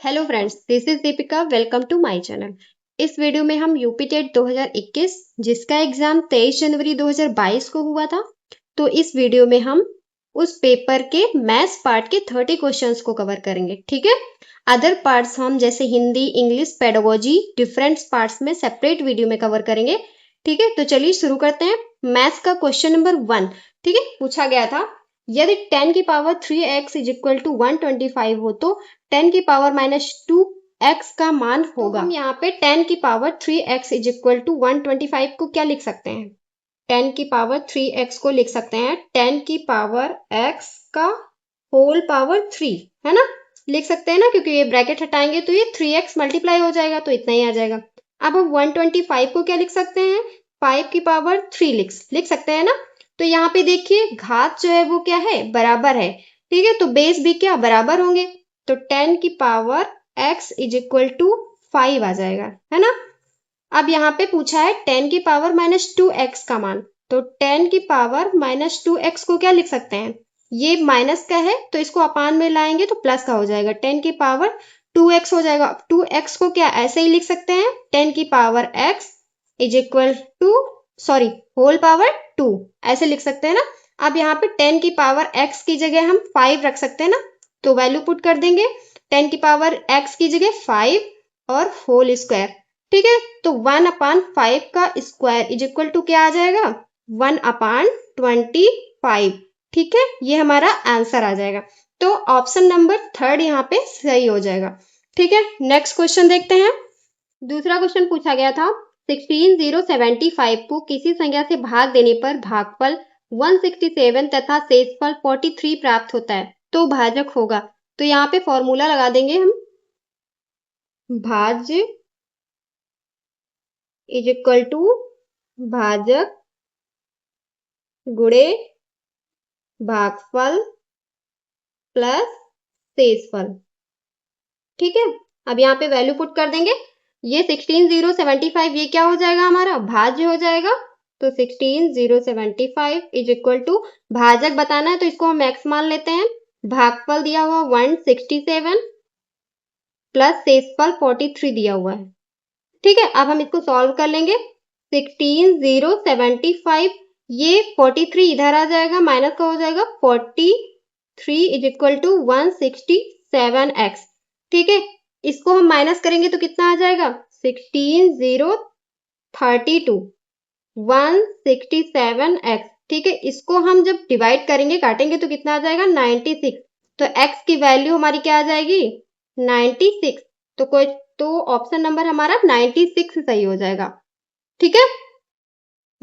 Hello friends, this is Deepika. Welcome to my channel. इस video में हम यूपी टेट 2021 जिसका एग्जाम 23 जनवरी 2022 को हुआ था, तो इस वीडियो में हम उस पेपर के मैथ्स पार्ट के 30 क्वेश्चंस को कवर करेंगे। ठीक है, अदर पार्ट्स हम जैसे Hindi, English, pedagogy different parts में सेपरेट वीडियो में कवर करेंगे। ठीक है, तो चलिए शुरू करते हैं। मैथ्स का क्वेश्चन नंबर 1, ठीक है, पूछा गया था यदि 10 की power 3x is equal to 125 हो तो 10 की पावर -2x का मान होगा। तो हम यहाँ पे 10 की power 3x is equal to 125 को क्या लिख सकते हैं? 10 की पावर 3x को लिख सकते हैं 10 की पावर x का होल पावर 3, है ना, लिख सकते हैं ना, क्योंकि ये ब्रैकेट हटाएंगे तो ये 3x मल्टीप्लाई हो जाएगा, तो इतना ही आ जाएगा। अब हम 125 को क्या लिख सकते हैं? 5 की पावर 3 लिख सकते हैं ना। तो यहाँ पे देखिए घात जो है वो क्या है, बराबर है। ठीक है, तो बेस भी क्या बराबर होंगे, तो 10 की power x is equal to 5 आ जाएगा, है ना। अब यहाँ पे पूछा है 10 की पावर -2x का मान, तो 10 की पावर -2x को क्या लिख सकते हैं? ये माइनस का है तो इसको अपान में लाएंगे तो प्लस का हो जाएगा, 10 की पावर 2x हो जाएगा। 2x को क्या ऐसे ही लिख सकते हैं, 10 की power x is equal to whole power 2, ऐसे लिख सकते हैं ना। अब यहाँ पे 10 की पावर x की जगह हम 5 रख सकते हैं ना, तो वैल्यू पुट कर देंगे 10 की पावर x की जगह 5 और होल स्क्वायर। ठीक है, तो 1/5 का स्क्वायर इज इक्वल टू क्या आ जाएगा, 1/25। ठीक है, ये हमारा आंसर आ जाएगा। तो ऑप्शन नंबर 3 यहाँ पे सही हो जाएगा। ठीक है, नेक्स्ट क्वेश्चन देखते हैं। दूसरा क्वेश्चन पूछा गया था 16075 को किसी संख्या से भाग देने पर भागफल 167 तथा शेषफल 43 प्राप्त होता है तो भाजक होगा। तो यहाँ पे फॉर्मूला लगा देंगे हम, भाज्य इज इक्वल टू भाजक गुणे भागफल प्लस शेषफल। ठीक है, अब यहाँ पे वैल्यू पुट कर देंगे। ये 16075 ये क्या हो जाएगा, हमारा भाज्य हो जाएगा। तो 16075 इज इक्वल टू भाजक बताना है तो इसको हम x मान लेते हैं, भागफल दिया हुआ 167 प्लस शेषफल 43 दिया हुआ है। ठीक है, अब हम इसको सॉल्व कर लेंगे। 16075 ये 43 इधर आ जाएगा, माइनस का हो जाएगा 43 इज इक्वल टू 167x। ठीक है, इसको हम माइनस करेंगे तो कितना आ जाएगा, 16032 167x। ठीक है, इसको हम जब डिवाइड करेंगे काटेंगे तो कितना आ जाएगा, 96। तो x की वैल्यू हमारी क्या आ जाएगी, 96। तो ऑप्शन नंबर हमारा 96 सही हो जाएगा। ठीक है,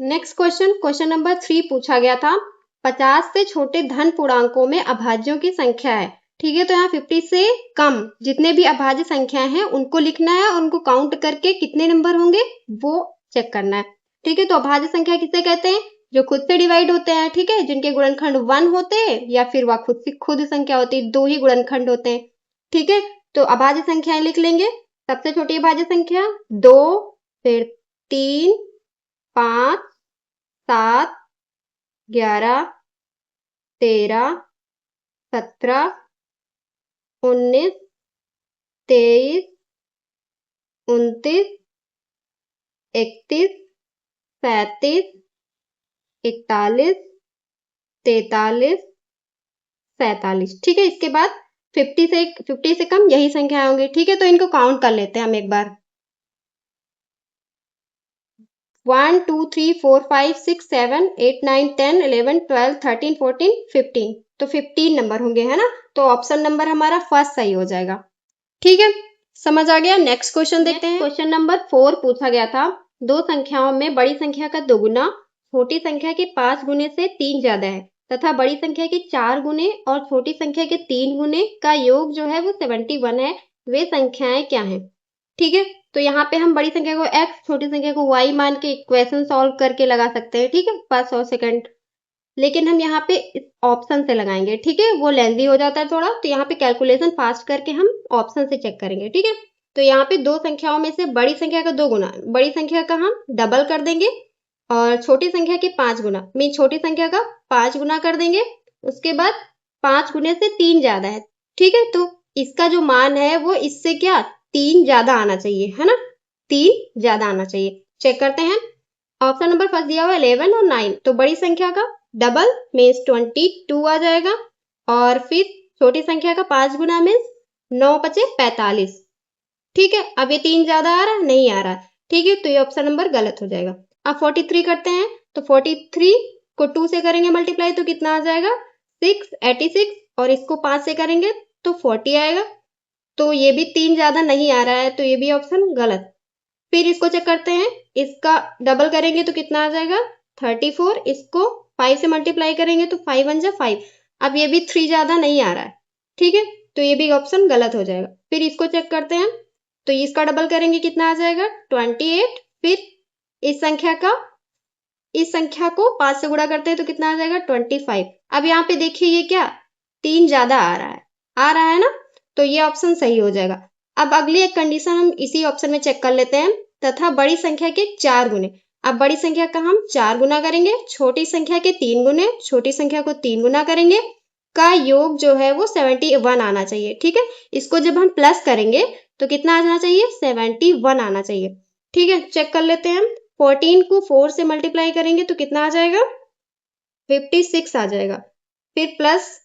नेक्स्ट क्वेश्चन नंबर 3 पूछा गया था 50 से छोटे धन पूर्णांकों में अभाज्यों की संख्या है। ठीक है, तो यहाँ 50 से कम जितने भी अभाज्य संख्याएं हैं उनको लिखना है और उनको काउंट करके कितने नंबर होंगे वो चेक करना है। ठीक है, तो अभाज्य संख्या किसे कहते हैं, जो खुद से डिवाइड होते हैं। ठीक है, जिनके गुणनखंड 1 होते हैं या फिर वह खुद संख्या होती है, 2 ही गुणनखंड होते हैं। ठीक है, तो अभाज्य संख्याएं लिख लेंगे। सबसे छोटी अभाज्य संख्या 2, फिर 3, 5, 7, 11, 13, 17, 19, 23, 29, 31, 37, 41, 43, 47। ठीक है, इसके बाद 50 से कम यही संख्या होंगी। ठीक है, तो इनको काउंट कर लेते हैं हम एक बार। 1 2 3 4 5 6 7 8 9 10 11 12 13 14 15, तो 15 नंबर होंगे, है ना। तो ऑप्शन नंबर हमारा फर्स्ट सही हो जाएगा। ठीक है, समझ आ गया। नेक्स्ट क्वेश्चन देखते हैं। क्वेश्चन नंबर 4 पूछा गया था दो संख्याओं में बड़ी संख्या का दोगुना छोटी संख्या के 5 गुने से 3 ज्यादा है तथा बड़ी संख्या के 4 गुने और छोटी संख्या के 3 गुने का योग जो है वो 71 है, वे संख्याएं क्या हैं। ठीक है, तो यहाँ पे हम बड़ी संख्या को x, छोटी संख्या को y मान के इक्वेशन सॉल्व करके लगा सकते हैं। ठीक है, 500 सेकंड, लेकिन हम यहाँ पे इस ऑप्शन से लगाएंगे। ठीक है, वो लेंदी हो जाता है थोड़ा, तो यहाँ पे कैलकुलेशन फास्ट करके हम ऑप्शन से चेक करेंगे। ठीक है, तो यहाँ पे दो संख्याओं में से बड़ी संख्या का 2 गुना, बड़ी संख्या का हम डबल कर देंगे और छोटी संख्या के 5 गुना, मीन छोटी संख्या का 5 गुना कर देंगे। उसके बाद 5 गुने से 3 ज्यादा है। ठीक है, तो इसका जो मान है वो इससे क्या 3 ज्यादा आना चाहिए, है ना, 3 ज्यादा आना चाहिए। चेक करते हैं। ऑप्शन नंबर फर्स्ट दिया हुआ 11 और 9, तो बड़ी संख्या का डबल मीन्स 22 आ जाएगा, और फिर छोटी संख्या का 5 गुना मीन्स 9 पचे 45। ठीक है, अब ये 3 ज्यादा आ रहा है, नहीं आ रहा है, ठीक है, तो ये ऑप्शन नंबर गलत हो जाएगा। अब 43 करते हैं, तो 43 को 2 से करेंगे मल्टीप्लाई तो कितना आ जाएगा 686, और इसको 5 से करेंगे तो 40 आएगा, तो ये भी 3 ज्यादा नहीं आ रहा है, तो ये भी ऑप्शन गलत। फिर इसको चेक करते हैं, इसका डबल करेंगे तो कितना आ जाएगा 34, इसको 5 से मल्टीप्लाई करेंगे तो 5 1 जा 5। अब ये भी 3 ज्यादा नहीं आ रहा है, ठीक है, तो ये भी ऑप्शन गलत हो जाएगा। फिर इसको चेक करते हैं, तो इसका डबल करेंगे कितना आ जाएगा 28, फिर इस संख्या को 5 से गुणा करते हैं तो कितना आ जाएगा 25। अब यहाँ पे देखिए ये क्या 3 ज्यादा आ रहा है ना, तो ये ऑप्शन सही हो जाएगा। अब अगली एक कंडीशन हम इसी ऑप्शन में चेक कर लेते हैं, तथा बड़ी संख्या के 4 गुने। अब बड़ी संख्या का हम 4 गुना करेंगे, छोटी संख्या के 3 गुने, छोटी संख्या को 3 गुना करेंगे, का योग जो है वो 71 आना चाहिए, ठीक है। इसको जब हम प्लस करेंगे तो कितना आना चाहिए 71 आना चाहिए, ठीक है। चेक कर लेते हैं, 14 को 4 से मल्टीप्लाई करेंगे तो कितना आ जाएगा 56 आ जाएगा, फिर प्लस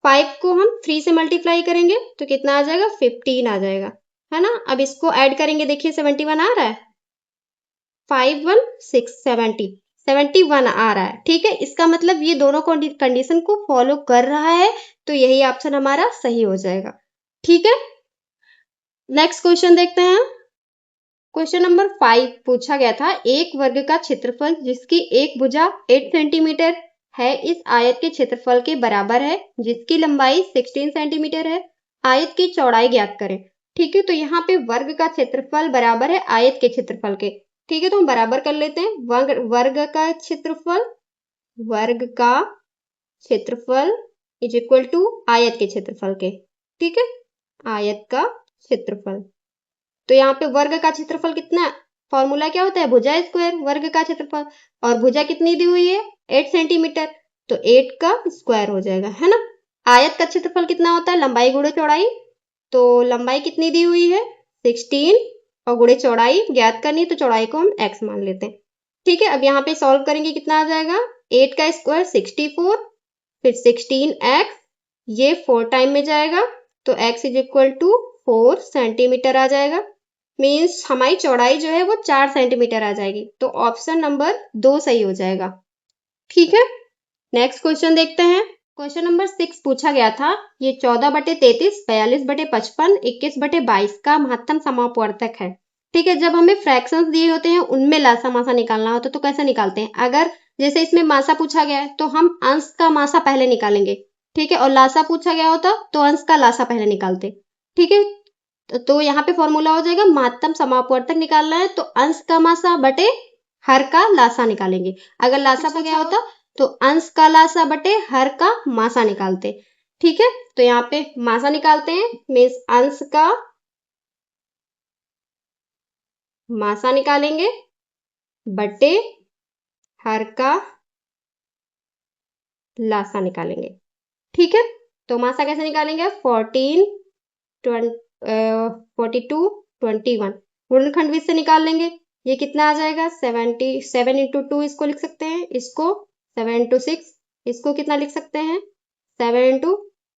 5 को हम 3 से मल्टीप्लाई करेंगे तो कितना आ जाएगा 15 आ जाएगा, है ना। अब इसको ऐड करेंगे, देखिए 71 आ रहा है, 5 1 6 71 आ रहा है, ठीक है। इसका मतलब ये दोनों कंडीशन को फॉलो कर रहा है, तो यही ऑप्शन हमारा सही हो जाएगा, ठीक है। नेक्स्ट क्वेश्चन देखते हैं। क्वेश्चन नंबर 5 पूछा गया था, एक वर्ग का क्षेत्रफल जिसकी एक भुजा 8 सेंटीमीटर है इस आयत के क्षेत्रफल के बराबर है, जिसकी लंबाई 16 सेंटीमीटर है, आयत की चौड़ाई ज्ञात करें। ठीक है, तो यहाँ पे वर्ग का क्षेत्रफल बराबर है आयत के क्षेत्रफल के, ठीक है, तो हम बराबर कर लेते हैं। वर्ग का क्षेत्रफल इज इक्वल टू आयत के क्षेत्रफल के, ठीक है, आयत का क्षेत्रफल। तो यहाँ पे वर्ग का क्षेत्रफल कितना, फॉर्मूला क्या होता है भुजा स्क्वायर वर्ग का क्षेत्रफल, और भुजा कितनी दी हुई है 8 सेंटीमीटर, तो 8 का स्क्वायर हो जाएगा, है ना। आयत का क्षेत्रफल कितना होता है लंबाई गुणे चौड़ाई, तो लंबाई कितनी दी हुई है 16, और गुणे चौड़ाई ज्ञात करनी, तो चौड़ाई को हम x मान लेते हैं, ठीक है। अब यहाँ पे सॉल्व करेंगे कितना आ जाएगा 8 का स्क्वायर 64, फिर 16x, ये 4 टाइम में जाएगा, तो x is equal to 4 centimetre आ जाएगा, मीन्स हमारी चौड़ाई जो है वो 4 सेंटीमीटर आ जाएगी, तो ऑप्शन नंबर 2 सही हो जाएगा, ठीक है। नेक्स्ट क्वेश्चन देखते हैं। क्वेश्चन नंबर 6 पूछा गया था, ये 14/33, 42/55, 21/22 का महत्तम समापवर्तक है, ठीक है। जब हमें फ्रैक्शंस दिए होते हैं उनमें लासा मासा निकालना होता है तो कैसे निकालते हैं, अगर जैसे इसमें मासा पूछा गया है तो हम अंश का मासा पहले निकालेंगे, ठीक है, और लासा पूछा गया होता तो अंश का लासा पहले निकालते, ठीक है। तो यहाँ पे फॉर्मूला हो जाएगा महत्तम समापवर्तक निकालना है तो अंश का मासा बटे हर का लासा निकालेंगे, अगर लासा पूछा गया होता तो अंश का लासा बटे हर का मासा निकालते, ठीक है। तो यहाँ पे मासा निकालते हैं, मीन्स अंश का मासा निकालेंगे बटे हर का लासा निकालेंगे, ठीक है। तो मासा कैसे निकालेंगे 14 42 21 गुणनखंड विधि से निकाल लेंगे, ये कितना आ जाएगा 77 इंटू 2 इसको लिख सकते हैं, इसको 7 इंटू 6, इसको कितना लिख सकते हैं 7 इंटू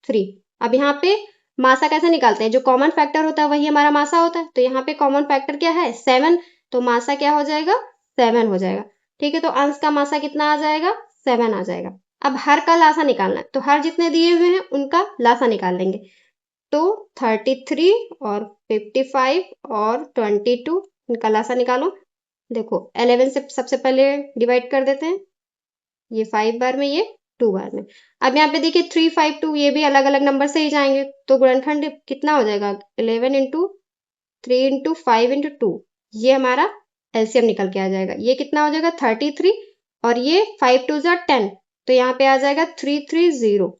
3। अब यहाँ पे मासा कैसे निकालते हैं, जो कॉमन फैक्टर होता है वही हमारा मासा होता है, तो यहाँ पे कॉमन फैक्टर क्या है 7, तो मासा क्या हो जाएगा 7 हो जाएगा, ठीक है। तो अंश का मासा कितना आ जाएगा 7 आ जाएगा। अब हर का लासा निकालना है, तो हर जितने दिए हुए हैं उनका लासा निकाल लेंगे, तो 33 और 55 और 22 इनका लासा निकालो, देखो 11 से सबसे पहले डिवाइड कर देते हैं, ये 5 बार में, ये 2 बार में। अब यहाँ पे देखिए 3 5 2 ये भी अलग अलग नंबर से ही जाएंगे, तो गुणनखंड कितना हो जाएगा 11 इंटू 3 इंटू 5 इंटू 2, ये हमारा एलसीएम निकल के आ जाएगा, ये कितना हो जाएगा 33, और ये 5 2 10, तो यहाँ पे आ जाएगा 330,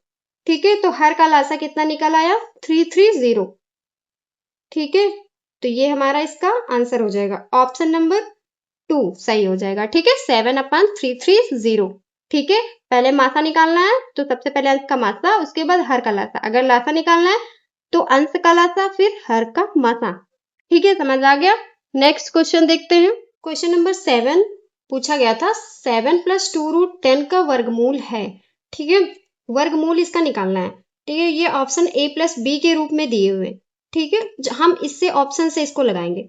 ठीक है। तो हर का लासा कितना निकल आया 330, ठीक है। तो ये हमारा इसका आंसर हो जाएगा, ऑप्शन नंबर 2 सही हो जाएगा, ठीक है, 7/330, ठीक है। पहले मासा निकालना है तो सबसे पहले अंश का मासा, उसके बाद हर का लासा, अगर लासा निकालना है तो अंश का लसा फिर हर का मसा। ठीक है, समझ आ गया। नेक्स्ट क्वेश्चन देखते हैं। क्वेश्चन नंबर 7 पूछा गया था 7+2√10 का वर्गमूल है। ठीक है, वर्गमूल इसका निकालना है। ठीक है, ये ऑप्शन A+B के रूप में दिए हुए। ठीक है, हम इससे ऑप्शन से इसको लगाएंगे।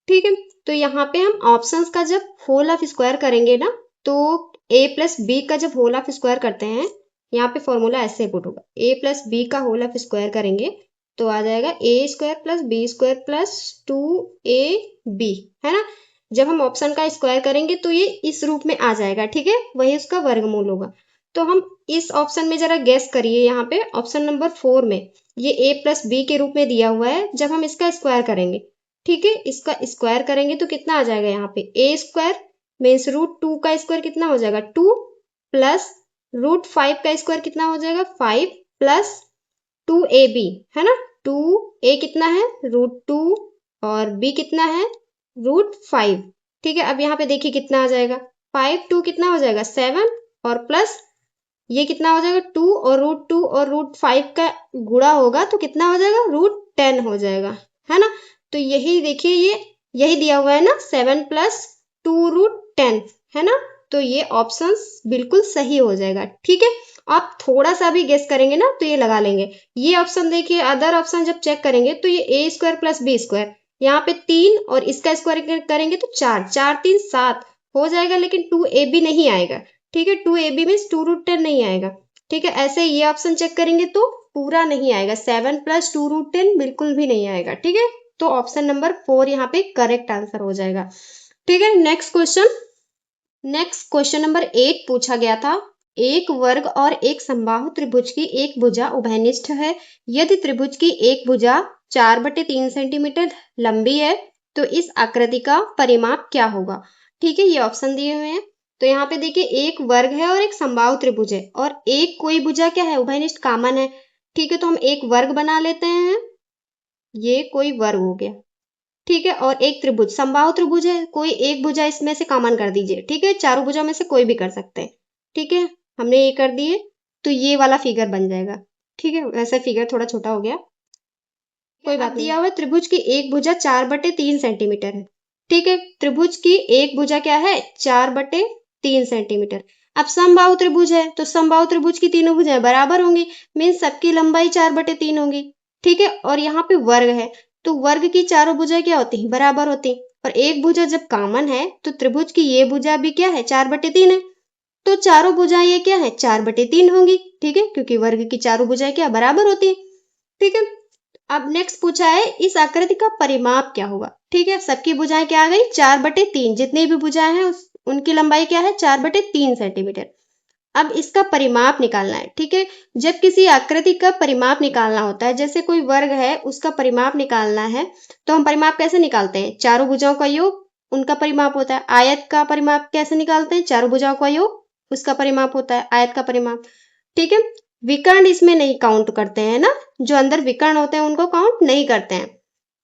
ठीक है, तो यहाँ पे हम ऑप्शंस का जब होल ऑफ स्क्वायर करेंगे ना, तो A+B का जब होल ऑफ स्क्वायर करते हैं, यहाँ पे फॉर्मूला ऐसे पुट होगा, A+B का होल ऑफ स्क्वायर करेंगे तो आ जाएगा A² + B² + 2AB, है ना। जब हम ऑप्शन का स्क्वायर करेंगे तो ये इस रूप में आ जाएगा। ठीक है, वही उसका वर्गमूल होगा। तो हम इस ऑप्शन में जरा गेस करिए, यहाँ पे ऑप्शन नंबर 4 में ये A+B के रूप में दिया हुआ है। जब हम इसका स्क्वायर करेंगे, ठीक है, इसका स्क्वायर करेंगे तो कितना आ जाएगा, यहाँ पे A² मीन्स √2 का स्क्वायर कितना हो जाएगा 2 प्लस √5 का स्क्वायर कितना हो जाएगा 5 प्लस 2AB, है ना। 2A कितना है √2 और B कितना है √5। ठीक है, अब यहाँ पे देखिए कितना आ जाएगा 5 2 कितना हो जाएगा 7 और प्लस ये कितना हो जाएगा 2 और √2 और √5 का गुणा होगा तो कितना हो जाएगा √10 हो जाएगा, है ना। तो यही देखिए यही दिया हुआ है ना 7+2√10, है ना। तो ये ऑप्शंस बिल्कुल सही हो जाएगा। ठीक है, आप थोड़ा सा भी गेस करेंगे ना तो ये लगा लेंगे। ये ऑप्शन देखिए, अदर ऑप्शन जब चेक करेंगे तो ये A² + B², यहाँ पे 3 और इसका स्क्वायर करेंगे तो 4 4 3 7 हो जाएगा, लेकिन 2AB नहीं आएगा। ठीक है, 2AB मीन्स 2√10 नहीं आएगा। ठीक है, ऐसे ये ऑप्शन चेक करेंगे तो पूरा नहीं आएगा, 7+2√10 बिल्कुल भी नहीं आएगा। ठीक है, तो ऑप्शन नंबर 4 यहाँ पे करेक्ट आंसर हो जाएगा। ठीक है, नेक्स्ट क्वेश्चन नंबर 8 पूछा गया था, एक वर्ग और एक समबाहु त्रिभुज की एक भुजा उभयनिष्ठ है। यदि त्रिभुज की एक भुजा 4/3 सेंटीमीटर लंबी है तो इस आकृति का परिमाप क्या होगा। ठीक है, ये ऑप्शन दिए हुए हैं। तो यहाँ पे देखिए एक वर्ग है और एक समबाहु त्रिभुज है और एक कोई भुजा क्या है उभयनिष्ठ कॉमन है। ठीक है, तो हम एक वर्ग बना लेते हैं, ये कोई वर्ग हो गया। ठीक है, और एक त्रिभुज समबाहु त्रिभुज है, कोई एक भुजा इसमें से कॉमन कर दीजिए। ठीक है, चारों भुजा में से कोई भी कर सकते हैं। ठीक है, हमने ये कर दिए तो ये वाला फिगर बन जाएगा। ठीक है, वैसे फिगर थोड़ा छोटा हो गया, कोई बात नहीं। दिया हुआ त्रिभुज की एक भुजा 4/3 सेंटीमीटर है। ठीक है, त्रिभुज की एक भुजा क्या है 4/3 सेंटीमीटर। अब समबाहु त्रिभुज है तो समबाहु त्रिभुज की तीनों भुजाएं बराबर होंगी, मीन्स सबकी लंबाई 4/3 होगी। ठीक है, और यहाँ पे वर्ग है तो वर्ग की चारों भुजाएं क्या होती हैं बराबर होती हैं। और एक भुजा जब कॉमन है तो त्रिभुज की ये भुजा भी क्या है 4/3 है, तो चारों भुजाएं ये क्या है 4/3 होंगी। ठीक है, क्योंकि वर्ग की चारों भुजाएं क्या बराबर होती है। ठीक है, अब नेक्स्ट पूछा है इस आकृति का परिमाप क्या होगा। ठीक है, सबकी भुजाएं क्या आ गई 4/3, जितनी भी भुजाएं हैं उनकी लंबाई क्या है 4/3 सेंटीमीटर। अब इसका परिमाप निकालना है। ठीक है, जब किसी आकृति का परिमाप निकालना होता है, जैसे कोई वर्ग है उसका परिमाप निकालना है, तो हम परिमाप कैसे निकालते हैं, चारों भुजाओं का योग उनका परिमाप होता है। आयत का परिमाप कैसे निकालते हैं, चारों भुजाओं का योग उसका परिमाप होता है, आयत का परिमाप। ठीक है, विकर्ण इसमें नहीं काउंट करते हैं ना, जो अंदर विकर्ण होते हैं उनको काउंट नहीं करते हैं।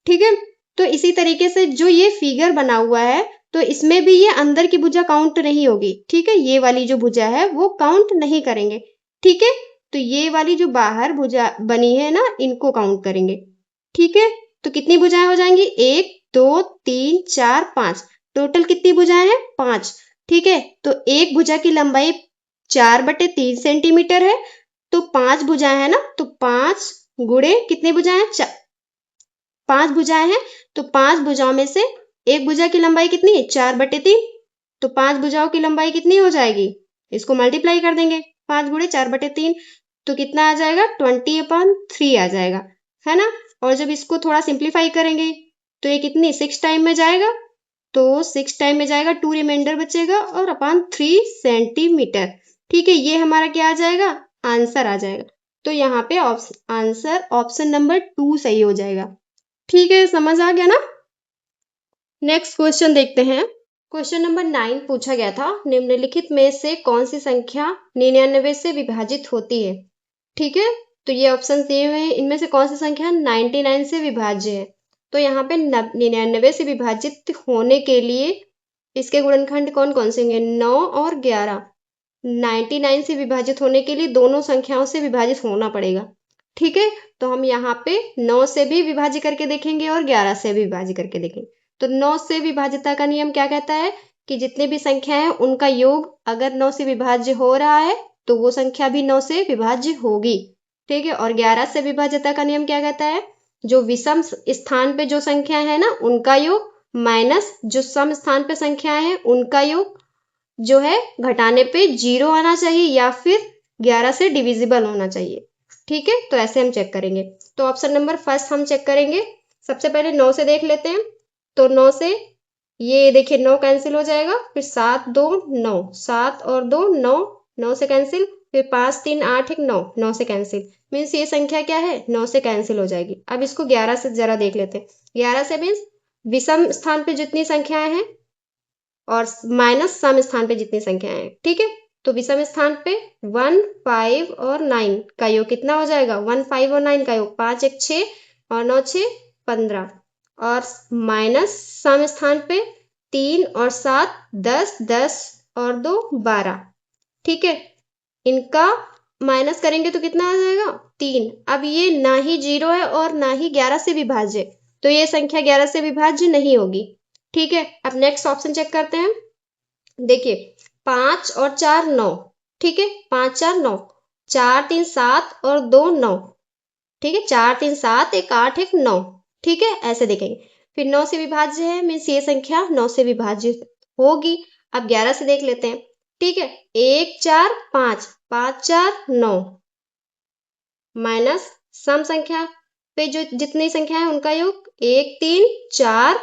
ठीक है, तो इसी तरीके से जो ये फिगर बना हुआ है तो इसमें भी ये अंदर की भुजा काउंट नहीं होगी। ठीक है, ये वाली जो भुजा है वो काउंट नहीं करेंगे। ठीक है, तो ये वाली जो बाहर भुजा बनी है ना इनको काउंट करेंगे। ठीक है, तो कितनी भुजाएं हो जाएंगी 1 2 3 4 5, टोटल कितनी भुजाएं हैं 5। ठीक है, तो एक भुजा की लंबाई 4/3 सेंटीमीटर है तो 5 भुजाएं है ना, तो 5 गुणे कितनी भुजाएं हैं 5 भुजाएं हैं, तो 5 भुजाओं में से एक भुजा की लंबाई कितनी है 4/3, तो 5 भुजाओं की लंबाई कितनी हो जाएगी, इसको मल्टीप्लाई कर देंगे 5 गुणे 4/3, तो कितना आ जाएगा 20/3 आ जाएगा, है ना। और जब इसको थोड़ा सिंप्लीफाई करेंगे तो ये कितनी 6 टाइम में जाएगा, तो 6 टाइम में जाएगा 2 रिमाइंडर बचेगा और अपॉन 3 सेंटीमीटर। ठीक है, ये हमारा क्या आ जाएगा आंसर आ जाएगा। तो यहाँ पे आंसर ऑप्शन नंबर 2 सही हो जाएगा। ठीक है, समझ आ गया ना। नेक्स्ट क्वेश्चन देखते हैं। क्वेश्चन नंबर 9 पूछा गया था निम्नलिखित में से कौन सी संख्या 99 से विभाजित होती है। ठीक है, तो ये ऑप्शन दिए हुए हैं, इनमें से कौन सी संख्या 99 से विभाज्य है। तो यहाँ पे 99 से विभाजित होने के लिए इसके गुणनखंड कौन कौन से होंगे 9 और 11। 99 से विभाजित होने के लिए दोनों संख्याओं से विभाजित होना पड़ेगा। ठीक है, तो हम यहाँ पे 9 से भी विभाज्य करके देखेंगे और 11 से भी विभाज्य करके देखेंगे। तो 9 से विभाज्यता का नियम क्या कहता है कि जितने भी संख्या है उनका योग अगर 9 से विभाज्य हो रहा है तो वो संख्या भी 9 से विभाज्य होगी। ठीक है, और 11 से विभाज्यता का नियम क्या कहता है, जो विषम स्थान पे जो संख्या है ना उनका योग माइनस जो सम स्थान पे संख्या है उनका योग जो है घटाने पे 0 आना चाहिए या फिर 11 से डिविजिबल होना चाहिए। ठीक है, तो ऐसे हम चेक करेंगे। तो ऑप्शन नंबर फर्स्ट हम चेक करेंगे। सबसे पहले 9 से देख लेते हैं। तो 9 से ये देखिए 9 कैंसिल हो जाएगा, फिर 7 2 9, 7 और 2 9, 9 से कैंसिल, फिर 5 3 8 1 9, 9 से कैंसिल, मीन्स ये संख्या क्या है 9 से कैंसिल हो जाएगी। अब इसको 11 से जरा देख लेते हैं। 11 से मीन्स विषम स्थान पे जितनी संख्याएं हैं और माइनस सम स्थान पे जितनी संख्याएं हैं। ठीक है, तो विषम स्थान पे 1 5 और 9 का योग कितना हो जाएगा, 1 5 और 9 का योग 5 1 6 और 9 6 15, और माइनस सम स्थान पे 3 और 7 10 10 और 2 12। ठीक है, इनका माइनस करेंगे तो कितना आ जाएगा 3। अब ये ना ही 0 है और ना ही 11 से विभाज्य, तो ये संख्या 11 से विभाज्य नहीं होगी। ठीक है, अब नेक्स्ट ऑप्शन चेक करते हैं। देखिए 5 और 4 9, ठीक है, 5 4 9, 4 3 7 और 2 9। ठीक है, 4 3 7 1 8 1 9। ठीक है, ऐसे देखेंगे। फिर 9 से विभाज्य है मीन्स ये संख्या 9 से विभाज्य होगी। अब 11 से देख लेते हैं। ठीक है, 1 4 5, 5 4 9 माइनस सम संख्या पे जो जितनी संख्या है उनका योग 1 3 4,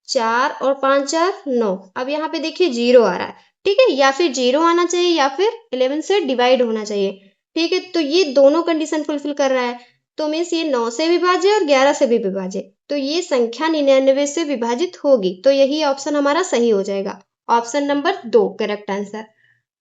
4 और 5 4 9। अब यहाँ पे देखिए 0 आ रहा है। ठीक है, या फिर 0 आना चाहिए या फिर 11 से डिवाइड होना चाहिए। ठीक है, तो ये दोनों कंडीशन फुलफिल कर रहा है, तो मीन्स ये 9 से विभाज्य और 11 से भी विभाज्य, तो ये संख्या 99 से विभाजित होगी। तो यही ऑप्शन हमारा सही हो जाएगा, ऑप्शन नंबर 2 करेक्ट आंसर।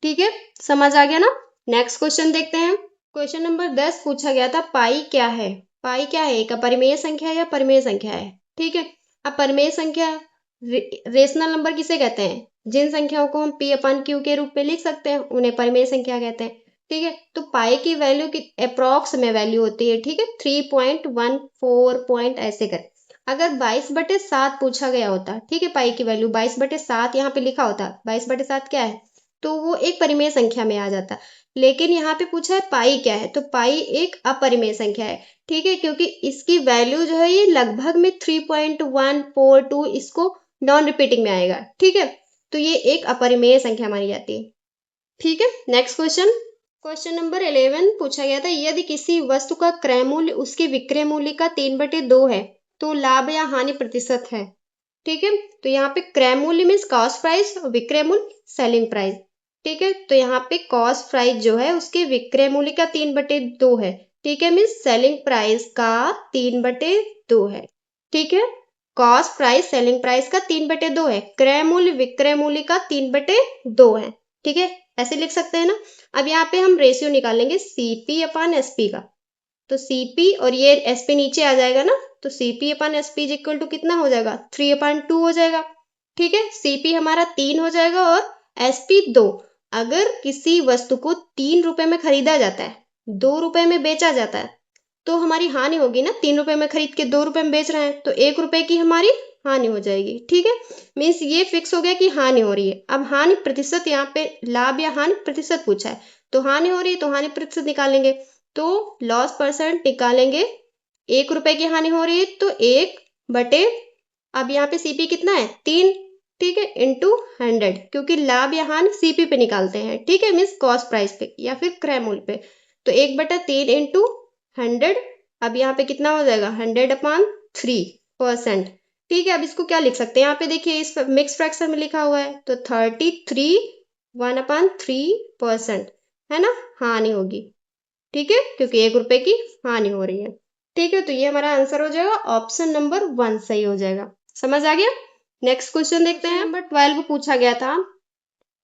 ठीक है, समझ आ गया ना। नेक्स्ट क्वेश्चन देखते हैं। क्वेश्चन नंबर 10 पूछा गया था पाई क्या है। पाई क्या है, एक अपरिमेय संख्या या परिमेय संख्या है। ठीक है, अब परिमेय संख्या रेशनल नंबर किसे कहते हैं, जिन संख्याओं को हम पी अपन क्यू के रूप में लिख सकते हैं उन्हें परिमेय संख्या कहते हैं। ठीक है, तो पाई की वैल्यू की अप्रोक्स में वैल्यू होती है। ठीक है, 3.14 पॉइंट ऐसे कर। अगर 22/7 पूछा गया होता, ठीक है, पाई की वैल्यू 22/7 यहाँ पे लिखा होता, 22/7 क्या है, तो वो एक परिमेय संख्या में आ जाता। लेकिन यहाँ पे पूछा है पाई क्या है, तो पाई एक अपरिमेय संख्या है। ठीक है, क्योंकि इसकी वैल्यू जो है ये लगभग में 3.142, इसको नॉन रिपीटिंग में आएगा। ठीक है, तो ये एक अपरिमेय संख्या मानी जाती है। ठीक है, नेक्स्ट क्वेश्चन। क्वेश्चन नंबर 11 पूछा गया था यदि किसी वस्तु का क्रय मूल्य उसके विक्रय मूल्य का 3/2 है तो लाभ या हानि प्रतिशत है। ठीक है, तो यहाँ पे क्रय मूल्य मीन्स कॉस्ट प्राइस और विक्रय मूल्य सेलिंग प्राइस। ठीक है, तो यहाँ पे कॉस्ट प्राइस जो है उसके विक्रय मूल्य का 3/2 है। ठीक है, मीन्स सेलिंग प्राइस का 3/2 है। ठीक है, कॉस्ट प्राइस सेलिंग प्राइस का 3/2 है, क्रय मूल्य विक्रय मूल्य का 3/2 है। ठीक है, ऐसे लिख सकते हैं ना। अब यहाँ पे हम रेशियो निकालेंगे सीपी अपन एसपी का। तो सीपी और ये एसपी नीचे आ जाएगा ना, तो CP upon SP is equal to कितना हो जाएगा 3/2 हो जाएगा। ठीक है, सीपी हमारा 3 हो जाएगा और एसपी 2। अगर किसी वस्तु को 3 रुपए में खरीदा जाता है, 2 रुपए में बेचा जाता है, तो हमारी हानि होगी ना। 3 रुपए में खरीद के 2 रुपए में बेच रहे हैं तो 1 रुपए की हमारी हानि हो जाएगी। ठीक है, मीन्स ये फिक्स हो गया कि हानि हो रही है। अब हानि प्रतिशत, यहाँ पे लाभ या हानि प्रतिशत पूछा है, तो हानि हो रही है तो हानि प्रतिशत निकालेंगे। तो लॉस परसेंट निकालेंगे, 1 रुपए की हानि हो रही है तो 1/, अब यहाँ पे सीपी कितना है 3। ठीक है, इंटू 100, क्योंकि लाभ या हानि सीपी पे निकालते हैं। ठीक है, मीन्स कॉस्ट प्राइस पे या फिर क्रय मूल्य पे। तो 1/3 इंटू 100, अब यहाँ पे कितना हो जाएगा 100/3%। ठीक है, अब इसको क्या लिख सकते हैं, यहाँ पे देखिए इस मिक्स फ्रैक्शन में लिखा हुआ है तो 33 1/3% है ना, हानि होगी। ठीक है, क्योंकि 1 रुपए की हानि हो रही है। ठीक है, तो ये हमारा आंसर हो जाएगा, ऑप्शन नंबर 1 सही हो जाएगा। समझ आ गया। नेक्स्ट क्वेश्चन देखते हैं। नंबर 12 पूछा गया था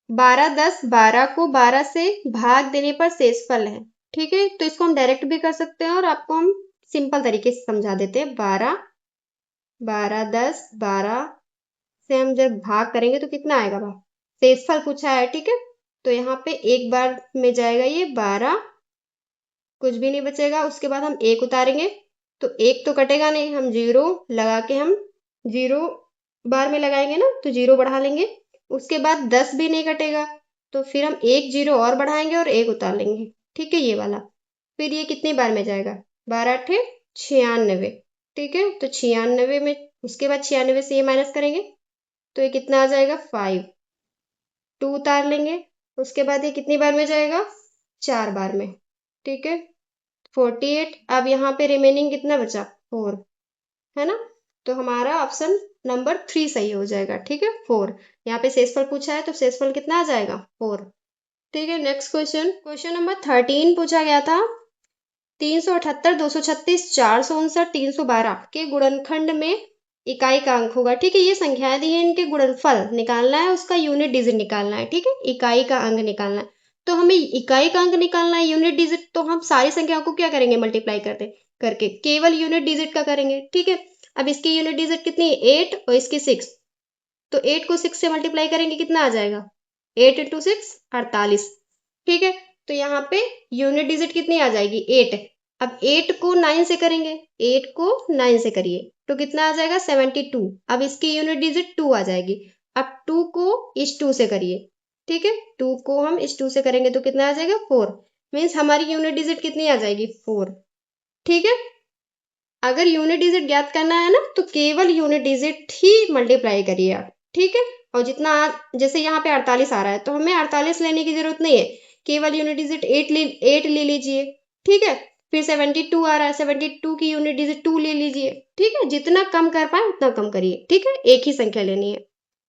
12 10 12 को 12 से भाग देने पर शेषफल है। ठीक है, तो इसको हम डायरेक्ट भी कर सकते हैं और आपको हम सिंपल तरीके से समझा देते हैं। 12 12 10 12 से हम जब भाग करेंगे तो कितना आएगा, शेषफल पूछा है। ठीक है, तो यहाँ पे एक बार में जाएगा ये 12 कुछ भी नहीं बचेगा। उसके बाद हम 1 उतारेंगे तो 1 तो कटेगा नहीं, हम 0 लगा के हम 0 बार में लगाएंगे ना, तो 0 बढ़ा लेंगे। उसके बाद 10 भी नहीं कटेगा, तो फिर हम 1 0 और बढ़ाएंगे और 1 उतार लेंगे। ठीक है, ये वाला। फिर ये कितनी बार में जाएगा, 12 8 96। ठीक है, तो 96 में, उसके बाद 96 से ये माइनस करेंगे तो ये कितना आ जाएगा 5। 2 उतार लेंगे, उसके बाद ये कितनी बार में जाएगा, 4 बार में। ठीक है, 48। अब यहाँ पे रिमेनिंग कितना बचा, 4, है ना। तो हमारा ऑप्शन नंबर 3 सही हो जाएगा। ठीक है, 4। यहाँ पे शेषफल पूछा है तो शेषफल कितना आ जाएगा, 4। ठीक है, नेक्स्ट क्वेश्चन, क्वेश्चन नंबर 13 पूछा गया था। 378, 236, 459, 312 के गुणनखंड में इकाई का अंक होगा। ठीक है, ये संख्याएं दी है, इनके गुणनफल निकालना है, उसका यूनिट डिजिट निकालना है। ठीक है, इकाई का अंक निकालना है। तो हमें इकाई का अंक निकालना है, यूनिट डिजिट, तो हम सारी संख्याओं को क्या करेंगे, मल्टीप्लाई करके केवल यूनिट डिजिट का करेंगे। ठीक है, अब इसकी यूनिट डिजिट कितनी है, 8 और इसकी 6। तो 8 को 6 से मल्टीप्लाई करेंगे, कितना आ जाएगा, 8 इंटू 6 48। ठीक है, तो यहाँ पे यूनिट डिजिट कितनी आ जाएगी, 8। अब 8 को 9 से करेंगे, 8 को 9 से करिए तो कितना आ जाएगा, 72। अब इसकी यूनिट डिजिट 2 आ जाएगी। अब 2 को इस 2 से करिए। ठीक है, 2 को हम इस 2 से करेंगे तो कितना आ जाएगा, 4। मीन्स हमारी यूनिट डिजिट कितनी आ जाएगी, 4। ठीक है, अगर यूनिट डिजिट ज्ञात करना है ना, तो केवल यूनिट डिजिट ही मल्टीप्लाई करिए आप। ठीक है, और जितना जैसे यहाँ पे 48 आ रहा है तो हमें 48 लेने की जरूरत नहीं है, केवल यूनिट डिजिट 8 ले लीजिए। ठीक है, फिर 72 आ रहा है, 72 की यूनिट डिजिट 2 ले लीजिए। ठीक है, जितना कम कर पाए उतना कम करिए। ठीक है, एक ही संख्या लेनी है।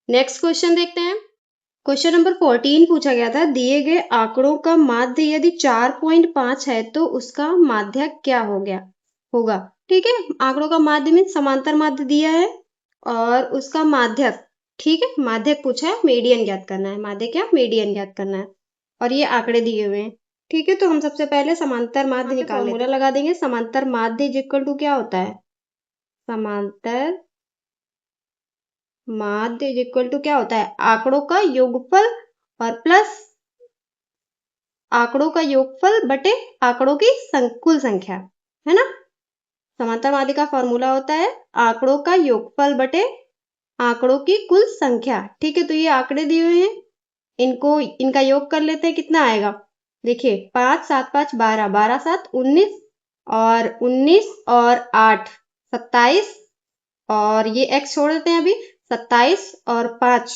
नेक्स्ट क्वेश्चन देखते हैं। क्वेश्चन नंबर 14 पूछा गया था, दिए गए आंकड़ों का माध्य यदि 4.5 है तो उसका माध्यक क्या हो गया होगा। ठीक है, आंकड़ों का माध्य में समांतर माध्य दिया है और उसका माध्यक। ठीक है, माध्यक पूछा है, मीडियन ज्ञात करना है, माध्य क्या, मीडियन ज्ञात करना है। और ये आंकड़े दिए हुए हैं। ठीक है, तो हम सबसे पहले समांतर माध्य निकाल फॉर्मूला लगा देंगे। समांतर माध्य इज इक्वल टू क्या होता है, समांतर माध्य इज इक्वल टू क्या होता है, आंकड़ों का योगफल और प्लस आंकड़ों का योगफल बटे आंकड़ों की कुल संख्या, है ना। समांतर माध्य का फॉर्मूला होता है आंकड़ों का योगफल बटे आंकड़ों की कुल संख्या। ठीक है, तो ये आंकड़े दिए हुए हैं, इनका योग कर लेते हैं, कितना आएगा, देखिए 5 7 5 12, 12 7 19, और 19 और 8 27, और ये x छोड़ देते हैं अभी, 27 और 5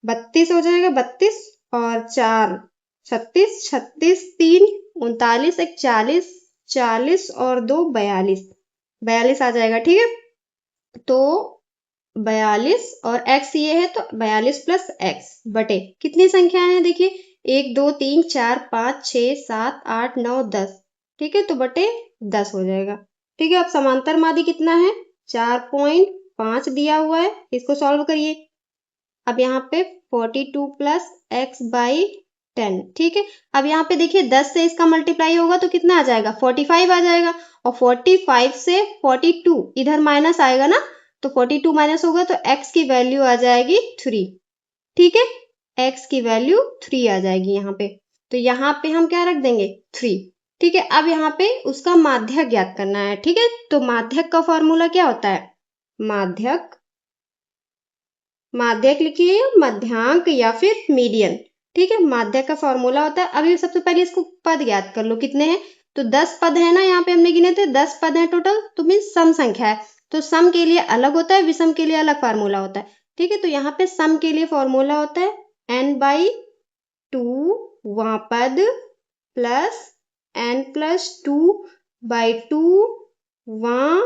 32 हो जाएगा, 32 और 4 36, 36 3 39, 1 40, 40 और 2 42, 42 आ जाएगा। ठीक है, तो 42 और x ये है तो 42 प्लस x बटे कितनी संख्याएं हैं, देखिए 1 2 3 4 5 6 7 8 9 10। ठीक है, तो बटे 10 हो जाएगा। ठीक है, अब समांतर माध्य कितना है, 4.5 दिया हुआ है, इसको सॉल्व करिए। अब यहाँ पे 42 प्लस एक्स बाई 10। ठीक है, अब यहाँ पे देखिए 10 से इसका मल्टीप्लाई होगा तो कितना आ जाएगा, 45 आ जाएगा, और 45 से 42 इधर माइनस आएगा ना, तो 42 माइनस होगा तो x की वैल्यू आ जाएगी 3। ठीक है, x की वैल्यू 3 आ जाएगी यहाँ पे, तो यहाँ पे हम क्या रख देंगे, 3। ठीक है, अब यहाँ पे उसका माध्यक ज्ञात करना है। ठीक है, तो माध्यक का फॉर्मूला क्या होता है, माध्यक, माध्यक लिखिए मध्यांक या फिर मीडियन। ठीक है, माध्यक का फॉर्मूला होता है, अभी सबसे पहले इसको पद ज्ञात कर लो कितने हैं, तो 10 पद है ना, यहाँ पे हमने गिने थे 10 पद हैं टोटल, तो मीन सम संख्या है, तो सम के लिए अलग होता है, विषम के लिए अलग फार्मूला होता है। ठीक है, तो यहाँ पे सम के लिए फॉर्मूला होता है n/2 वहां पद प्लस n+2/2 वहां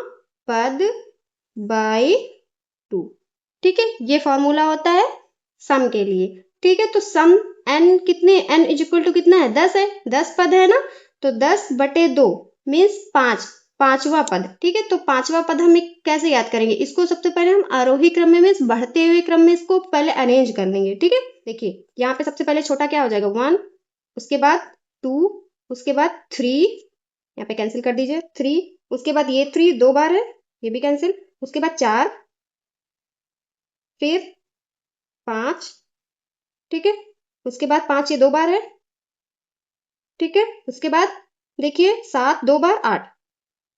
पद बाई 2। ठीक है, ये फॉर्मूला होता है सम के लिए। ठीक है, तो सम n कितने, n इज इक्वल टू कितना है, 10 है, 10 पद है ना, तो 10/2 मीन्स 5, पांचवा पद। ठीक है, तो पांचवा पद हम कैसे याद करेंगे, इसको सबसे पहले हम आरोही क्रम में मीन्स बढ़ते हुए क्रम में इसको पहले अरेंज कर लेंगे। ठीक है, देखिए यहाँ पे सबसे पहले छोटा क्या हो जाएगा, 1, उसके बाद 2, उसके बाद 3, यहाँ पे कैंसिल कर दीजिए 3, उसके बाद ये 3 2 बार है, ये भी कैंसिल, उसके बाद 4, फिर 5। ठीक है, उसके बाद 5 ये 2 बार है। ठीक है, उसके बाद देखिए 7 2 बार 8,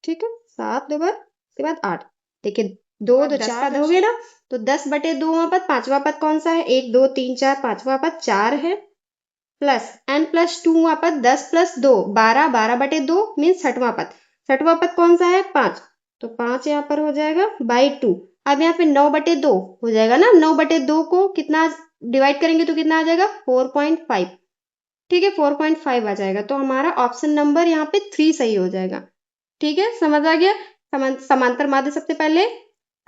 ठीक है, 7 2 बार उसके बाद 8। देखिए 2 2 4 पद हो गए ना, तो 10/2वां पद, पांचवा पद कौन सा है? 1 2 3 4, पांचवा पद 4 है, प्लस n+2वां पद 10 + 2 12, 12/2 मीन्स छठवां पद। छठवां पद कौन सा है? 5, तो 5 यहाँ पर हो जाएगा /2। अब यहाँ पे 9/2 हो जाएगा ना, 9/2 को कितना डिवाइड करेंगे तो कितना आ जाएगा? 4.5, ठीक है, 4.5 आ जाएगा। तो हमारा ऑप्शन नंबर यहाँ पे 3 सही हो जाएगा। ठीक है, समझ आ गया? समांतर माध्य, सबसे पहले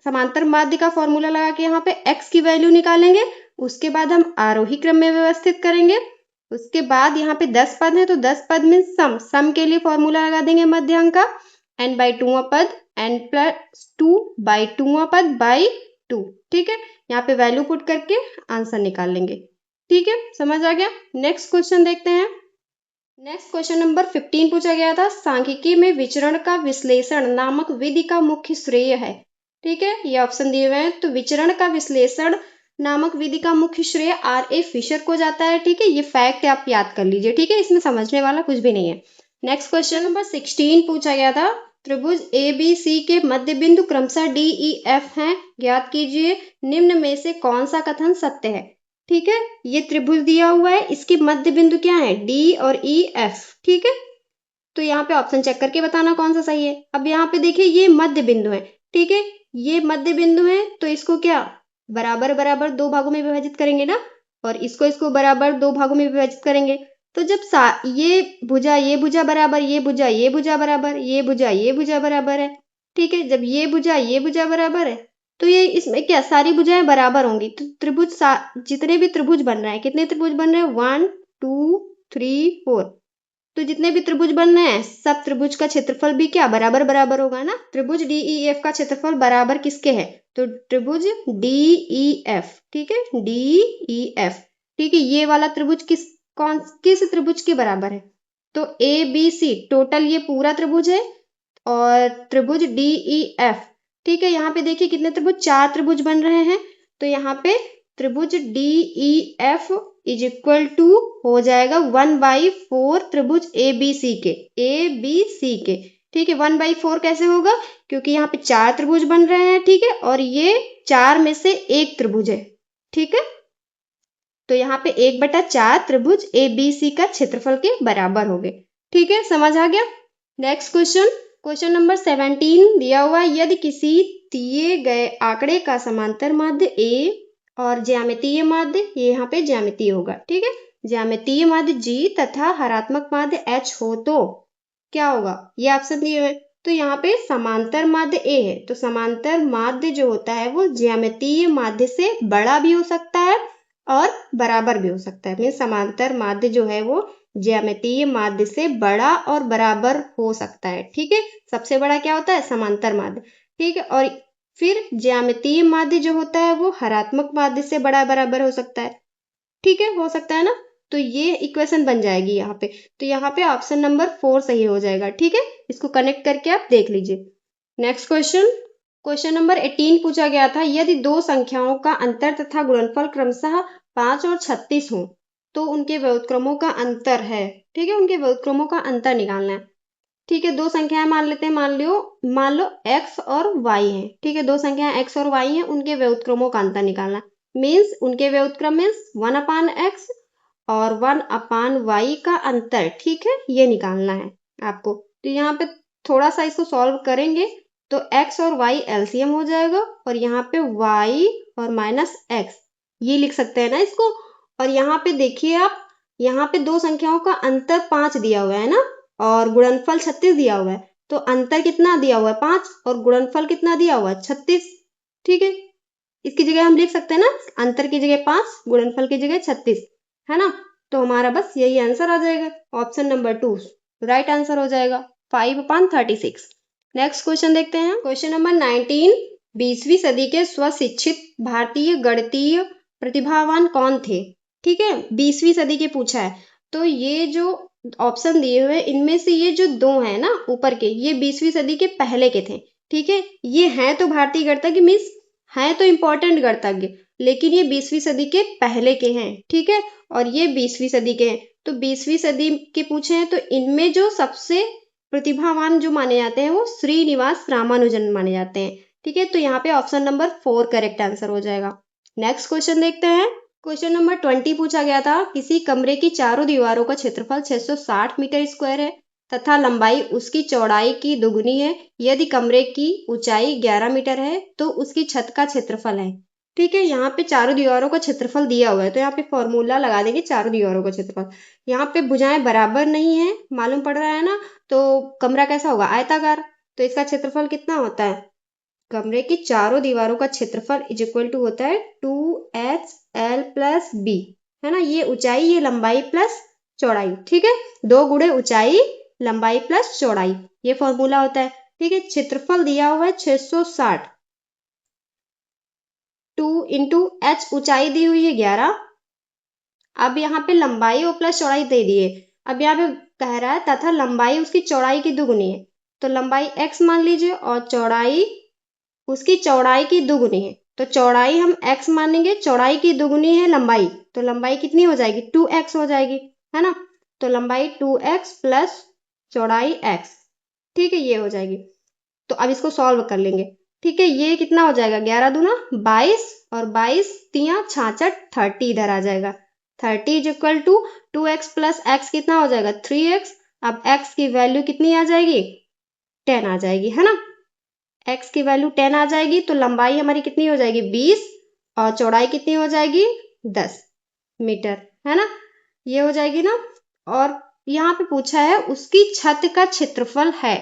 समांतर माध्य का फॉर्मूला लगा के यहाँ पे x की वैल्यू निकालेंगे, उसके बाद हम आरोही क्रम में व्यवस्थित करेंगे। उसके बाद यहाँ पे 10 पद है, तो 10 पद मीन सम के लिए फॉर्मूला लगा देंगे मध्यांक का, n/2वां पद, n+2/2वां पद /2, ठीक है, यहाँ पे वैल्यू पुट करके आंसर निकाल लेंगे। ठीक है, समझ आ गया? नेक्स्ट क्वेश्चन देखते हैं। नेक्स्ट क्वेश्चन नंबर 15 पूछा गया था, सांख्यिकी में विचरण का विश्लेषण नामक विधि का मुख्य श्रेय है। ठीक है, ये ऑप्शन दिए हुए हैं। तो विचरण का विश्लेषण नामक विधि का मुख्य श्रेय R.A. फिशर को जाता है। ठीक है, ये फैक्ट आप याद कर लीजिए। ठीक है, इसमें समझने वाला कुछ भी नहीं है। नेक्स्ट क्वेश्चन नंबर 16 पूछा गया था, त्रिभुज ABC के मध्य बिंदु क्रमशः DEF हैं, ज्ञात कीजिए निम्न में से कौन सा कथन सत्य है। ठीक है, ये त्रिभुज दिया हुआ है, इसके मध्य बिंदु क्या है? D और EF। ठीक है, तो यहाँ पे ऑप्शन चेक करके बताना कौन सा सही है। अब यहाँ पे देखिए ये मध्य बिंदु है, ठीक है, ये मध्य बिंदु है, तो इसको क्या बराबर बराबर 2 भागों में विभाजित करेंगे ना, और इसको बराबर 2 भागों में विभाजित करेंगे। तो जब ये भुजा बराबर, ये भुजा बराबर, ये भुजा बराबर है, ठीक है, जब ये भुजा बराबर है, तो ये इसमें क्या सारी भुजाएं बराबर होंगी। तो त्रिभुज जितने भी त्रिभुज बन रहे हैं, कितने त्रिभुज बन रहे हैं? 1 2 3 4। तो जितने भी त्रिभुज बन रहे हैं, सब त्रिभुज का क्षेत्रफल भी क्या बराबर बराबर होगा ना। त्रिभुज DEF का क्षेत्रफल बराबर किसके है? तो त्रिभुज DEF, ठीक है, DEF, ठीक है, ये वाला त्रिभुज किस त्रिभुज के बराबर है? तो ABC टोटल ये पूरा त्रिभुज है, और त्रिभुज DEF, ठीक है, यहाँ पे देखिए कितने त्रिभुज? 4 त्रिभुज बन रहे हैं। तो यहाँ पे त्रिभुज DEF इज इक्वल टू हो जाएगा 1/4 त्रिभुज ABC के। ठीक है, 1/4 कैसे होगा? क्योंकि यहाँ पे 4 त्रिभुज बन रहे हैं, ठीक है, और ये 4 में से एक त्रिभुज है। ठीक है, तो यहाँ पे 1/4 त्रिभुज ABC का क्षेत्रफल के बराबर हो गए। ठीक है, समझ आ गया? नेक्स्ट क्वेश्चन नंबर 17 दिया हुआ है, यदि किसी दिए गए आंकड़े का समांतर माध्य A और ज्यामितीय माध्य, ये यहाँ पे ज्यामितीय होगा, ठीक है, ज्यामितीय माध्य G तथा हरात्मक माध्य H हो तो क्या होगा? ये ऑप्शन दिए हुए। तो यहाँ पे समांतर माध्य A है, तो समांतर माध्य जो होता है वो ज्यामितीय माध्य से बड़ा भी हो सकता है और बराबर भी हो सकता है। मीन्स समांतर माध्य जो है वो ज्यामितीय माध्य से बड़ा और बराबर हो सकता है। ठीक है, सबसे बड़ा क्या होता है? समांतर माध्य। ठीक है, और फिर ज्यामितीय माध्य जो होता है वो हरात्मक माध्य से बड़ा बराबर हो सकता है। ठीक है, हो सकता है ना, तो ये इक्वेशन बन जाएगी यहाँ पे। तो यहाँ पे ऑप्शन नंबर 4 सही हो जाएगा। ठीक है, इसको कनेक्ट करके आप देख लीजिए। नेक्स्ट क्वेश्चन नंबर 18 पूछा गया था, यदि दो संख्याओं का अंतर तथा गुणनफल क्रमशः 5 और 36 हो तो उनके व्युत्क्रमों का अंतर है। ठीक है, उनके व्युत्क्रमों का अंतर निकालना है। ठीक है, दो संख्याएं मान लेते हैं, मान लो x और y है। ठीक है, दो संख्याएं x और y हैं, उनके व्युत्क्रमों का अंतर निकालना। मीन्स उनके व्युत्क्रम मीन्स 1/x और 1/y का अंतर। ठीक है, ये निकालना है आपको। तो यहाँ पे थोड़ा सा इसको सॉल्व करेंगे तो x और y एलसीएम हो जाएगा, और यहाँ पे y और -x ये लिख सकते हैं ना इसको। और यहाँ पे देखिए आप, यहाँ पे दो संख्याओं का अंतर 5 दिया हुआ है ना, और गुणनफल 36 दिया हुआ है। तो अंतर कितना दिया हुआ है? 5, और गुणनफल कितना दिया हुआ है? 36। ठीक है, इसकी जगह हम लिख सकते हैं ना, अंतर की जगह 5, गुणनफल की जगह 36, है ना। तो हमारा बस यही आंसर आ जाएगा, ऑप्शन नंबर 2 राइट आंसर हो जाएगा, 5/36। नेक्स्ट क्वेश्चन देखते हैं, क्वेश्चन नंबर 19, 20वीं सदी के स्वशिक्षित भारतीय गणितीय प्रतिभावान कौन थे? ठीक है, 20वीं सदी के पूछा है। तो ये जो ऑप्शन दिए हुए इनमें से ये जो दो हैं ना ऊपर के, ये 20वीं सदी के पहले के थे। ठीक है, ये हैं तो भारतीय गणितज्ञ, मीन्स हैं तो इम्पोर्टेंट गणितज्ञ, लेकिन ये 20वीं सदी के पहले के हैं। ठीक है, और ये 20वीं सदी के हैं। तो 20वीं सदी के पूछे हैं, तो इनमें जो सबसे प्रतिभावान जो माने जाते हैं वो श्रीनिवास रामानुजन माने जाते हैं। ठीक है, तो यहाँ पे ऑप्शन नंबर 4 करेक्ट आंसर हो जाएगा। नेक्स्ट क्वेश्चन देखते हैं। क्वेश्चन नंबर 20 पूछा गया था, किसी कमरे की चारों दीवारों का क्षेत्रफल 660 मीटर स्क्वायर है तथा लंबाई उसकी चौड़ाई की दुगुनी है। यदि कमरे की ऊंचाई 11 मीटर है तो उसकी छत का क्षेत्रफल है। ठीक है, यहाँ पे चारों दीवारों का क्षेत्रफल दिया हुआ है, तो यहाँ पे फॉर्मूला लगा देंगे चारों दीवारों का क्षेत्रफल। यहाँ पे भुजाएं बराबर नहीं है, मालूम पड़ रहा है ना, तो कमरा कैसा होगा, आयताकार। तो इसका क्षेत्रफल कितना होता है, कमरे की चारों दीवारों का क्षेत्रफल इज इक्वल टू होता है 2HL प्लस बी, है ना। ये ऊंचाई, ये लंबाई प्लस चौड़ाई। ठीक है, 2 गुणे ऊंचाई लंबाई प्लस चौड़ाई, ये फॉर्मूला होता है। ठीक है, क्षेत्रफल दिया हुआ है 660, 2 इंटू एच ऊंचाई दी हुई है 11। अब यहाँ पे लंबाई और प्लस चौड़ाई दे दिए। अब यहाँ पे कह रहा है तथा लंबाई उसकी चौड़ाई की दुगुनी है, तो लंबाई x मान लीजिए और चौड़ाई उसकी चौड़ाई की दुगुनी है। तो चौड़ाई हम x मानेंगे, चौड़ाई की दुगुनी है लंबाई, तो लंबाई कितनी हो जाएगी, 2x हो जाएगी, है ना। तो लंबाई 2x प्लस चौड़ाई x, ठीक है, ये हो जाएगी। तो अब इसको सॉल्व कर लेंगे। ठीक है, ये कितना हो जाएगा, 11 दूना 22 और 22 तिया 66, 30 इधर आ जाएगा। 30 is equal to 2x plus x कितना हो जाएगा, 3x। अब x की वैल्यू कितनी आ जाएगी, 10 आ जाएगी, है ना। x की वैल्यू 10 आ जाएगी, तो लंबाई हमारी कितनी हो जाएगी, 20 और चौड़ाई कितनी हो जाएगी, 10 मीटर, है ना। ये हो जाएगी ना। और यहाँ पे पूछा है उसकी छत का क्षेत्रफल है।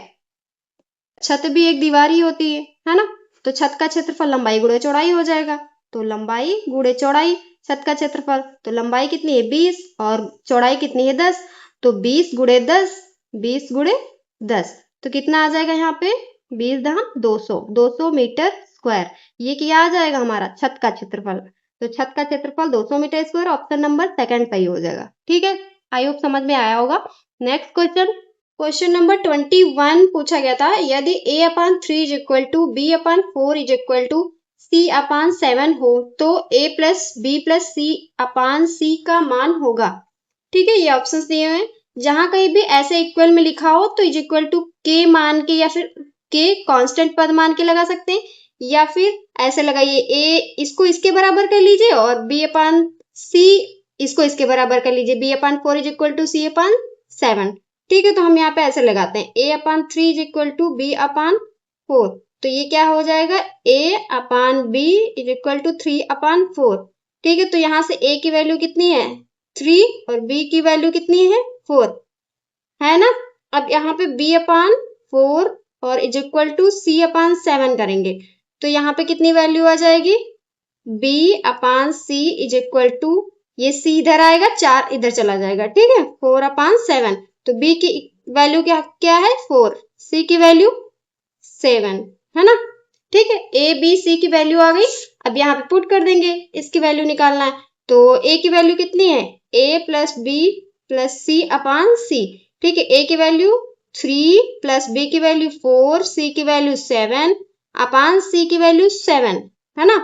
छत भी एक दीवार ही होती है ना। तो छत का क्षेत्रफल लंबाई गुणे चौड़ाई हो जाएगा, तो लंबाई गुणे चौड़ाई छत का क्षेत्रफल। तो लंबाई कितनी है, 20 और चौड़ाई कितनी है, 10। तो 20 गुणे 10, 20 गुणे 10, तो कितना आ जाएगा यहाँ पे, 20 दहा 200, 200 मीटर स्क्वायर। ये क्या आ जाएगा हमारा छत का क्षेत्रफल। तो छत का क्षेत्रफल 200 metre square, option number second सही हो जाएगा। ठीक है, आई होप समझ में आया होगा। नेक्स्ट क्वेश्चन, क्वेश्चन नंबर 21 पूछा गया था, यदि a/3 is equal to b/4 is equal to c/7 हो तो a plus B plus c/c का मान होगा। ठीक है, ये ऑप्शंस दिए हुए हैं। जहां कहीं भी ऐसे इक्वल में लिखा हो तो इज इक्वल टू के मान के या फिर के कांस्टेंट पद मान के लगा सकते हैं, या फिर ऐसे लगाइए a इसको इसके बराबर कर लीजिए और b/c इसको इसके बराबर कर लीजिए, b/4 is equal to c/7। ठीक है, तो हम यहाँ पे ऐसे लगाते हैं a/3 is equal to b/4, तो ये क्या हो जाएगा, a/b इज इक्वल टू 3/4। ठीक है, तो यहाँ से a की वैल्यू कितनी है, 3 और b की वैल्यू कितनी है, 4, है ना। अब यहाँ पे b/4 और इज इक्वल टू c/7 करेंगे, तो यहाँ पे कितनी वैल्यू आ जाएगी, b/c इज इक्वल टू, ये c इधर आएगा, 4 इधर चला जाएगा, ठीक है, 4/7। तो b की वैल्यू क्या क्या है, 4, c की वैल्यू 7, है ना। ठीक है, a b c की वैल्यू आ गई। अब यहाँ पे पुट कर देंगे, इसकी वैल्यू निकालना है। तो a की वैल्यू कितनी है, a plus B plus c/c। ठीक है, a की वैल्यू 3 प्लस b की वैल्यू 4, c की वैल्यू 7/c की वैल्यू 7, है ना।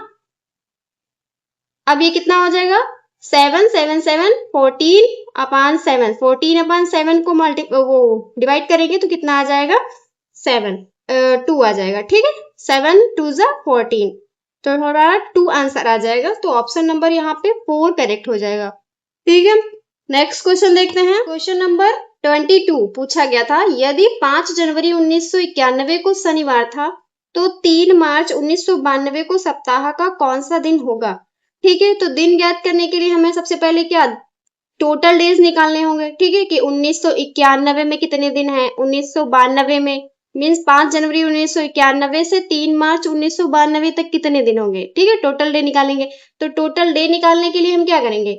अब ये कितना हो जाएगा, 7 7 7 14/7, 14/7 को वो डिवाइड करेंगे तो कितना आ जाएगा, 7 2 आ जाएगा। ठीक है, 7 2 ज़ा 14, तो हमारा 2 आंसर आ जाएगा। तो ऑप्शन नंबर यहाँ पे 4 करेक्ट हो जाएगा। ठीक है, नेक्स्ट क्वेश्चन देखते हैं। क्वेश्चन नंबर 22 पूछा गया था, यदि 5 जनवरी 1991 को शनिवार था तो 3 मार्च 1992 को सप्ताह का कौन सा दिन होगा। ठीक है, तो दिन ज्ञात करने के लिए हमें सबसे पहले क्या, टोटल डेज निकालने होंगे। ठीक है, कि 1991 में कितने दिन हैं, 1992 में, मीन्स 5 जनवरी 1991 से 3 मार्च 1992 तक कितने दिन होंगे। ठीक है, टोटल डे निकालेंगे। तो टोटल डे निकालने के लिए हम क्या करेंगे,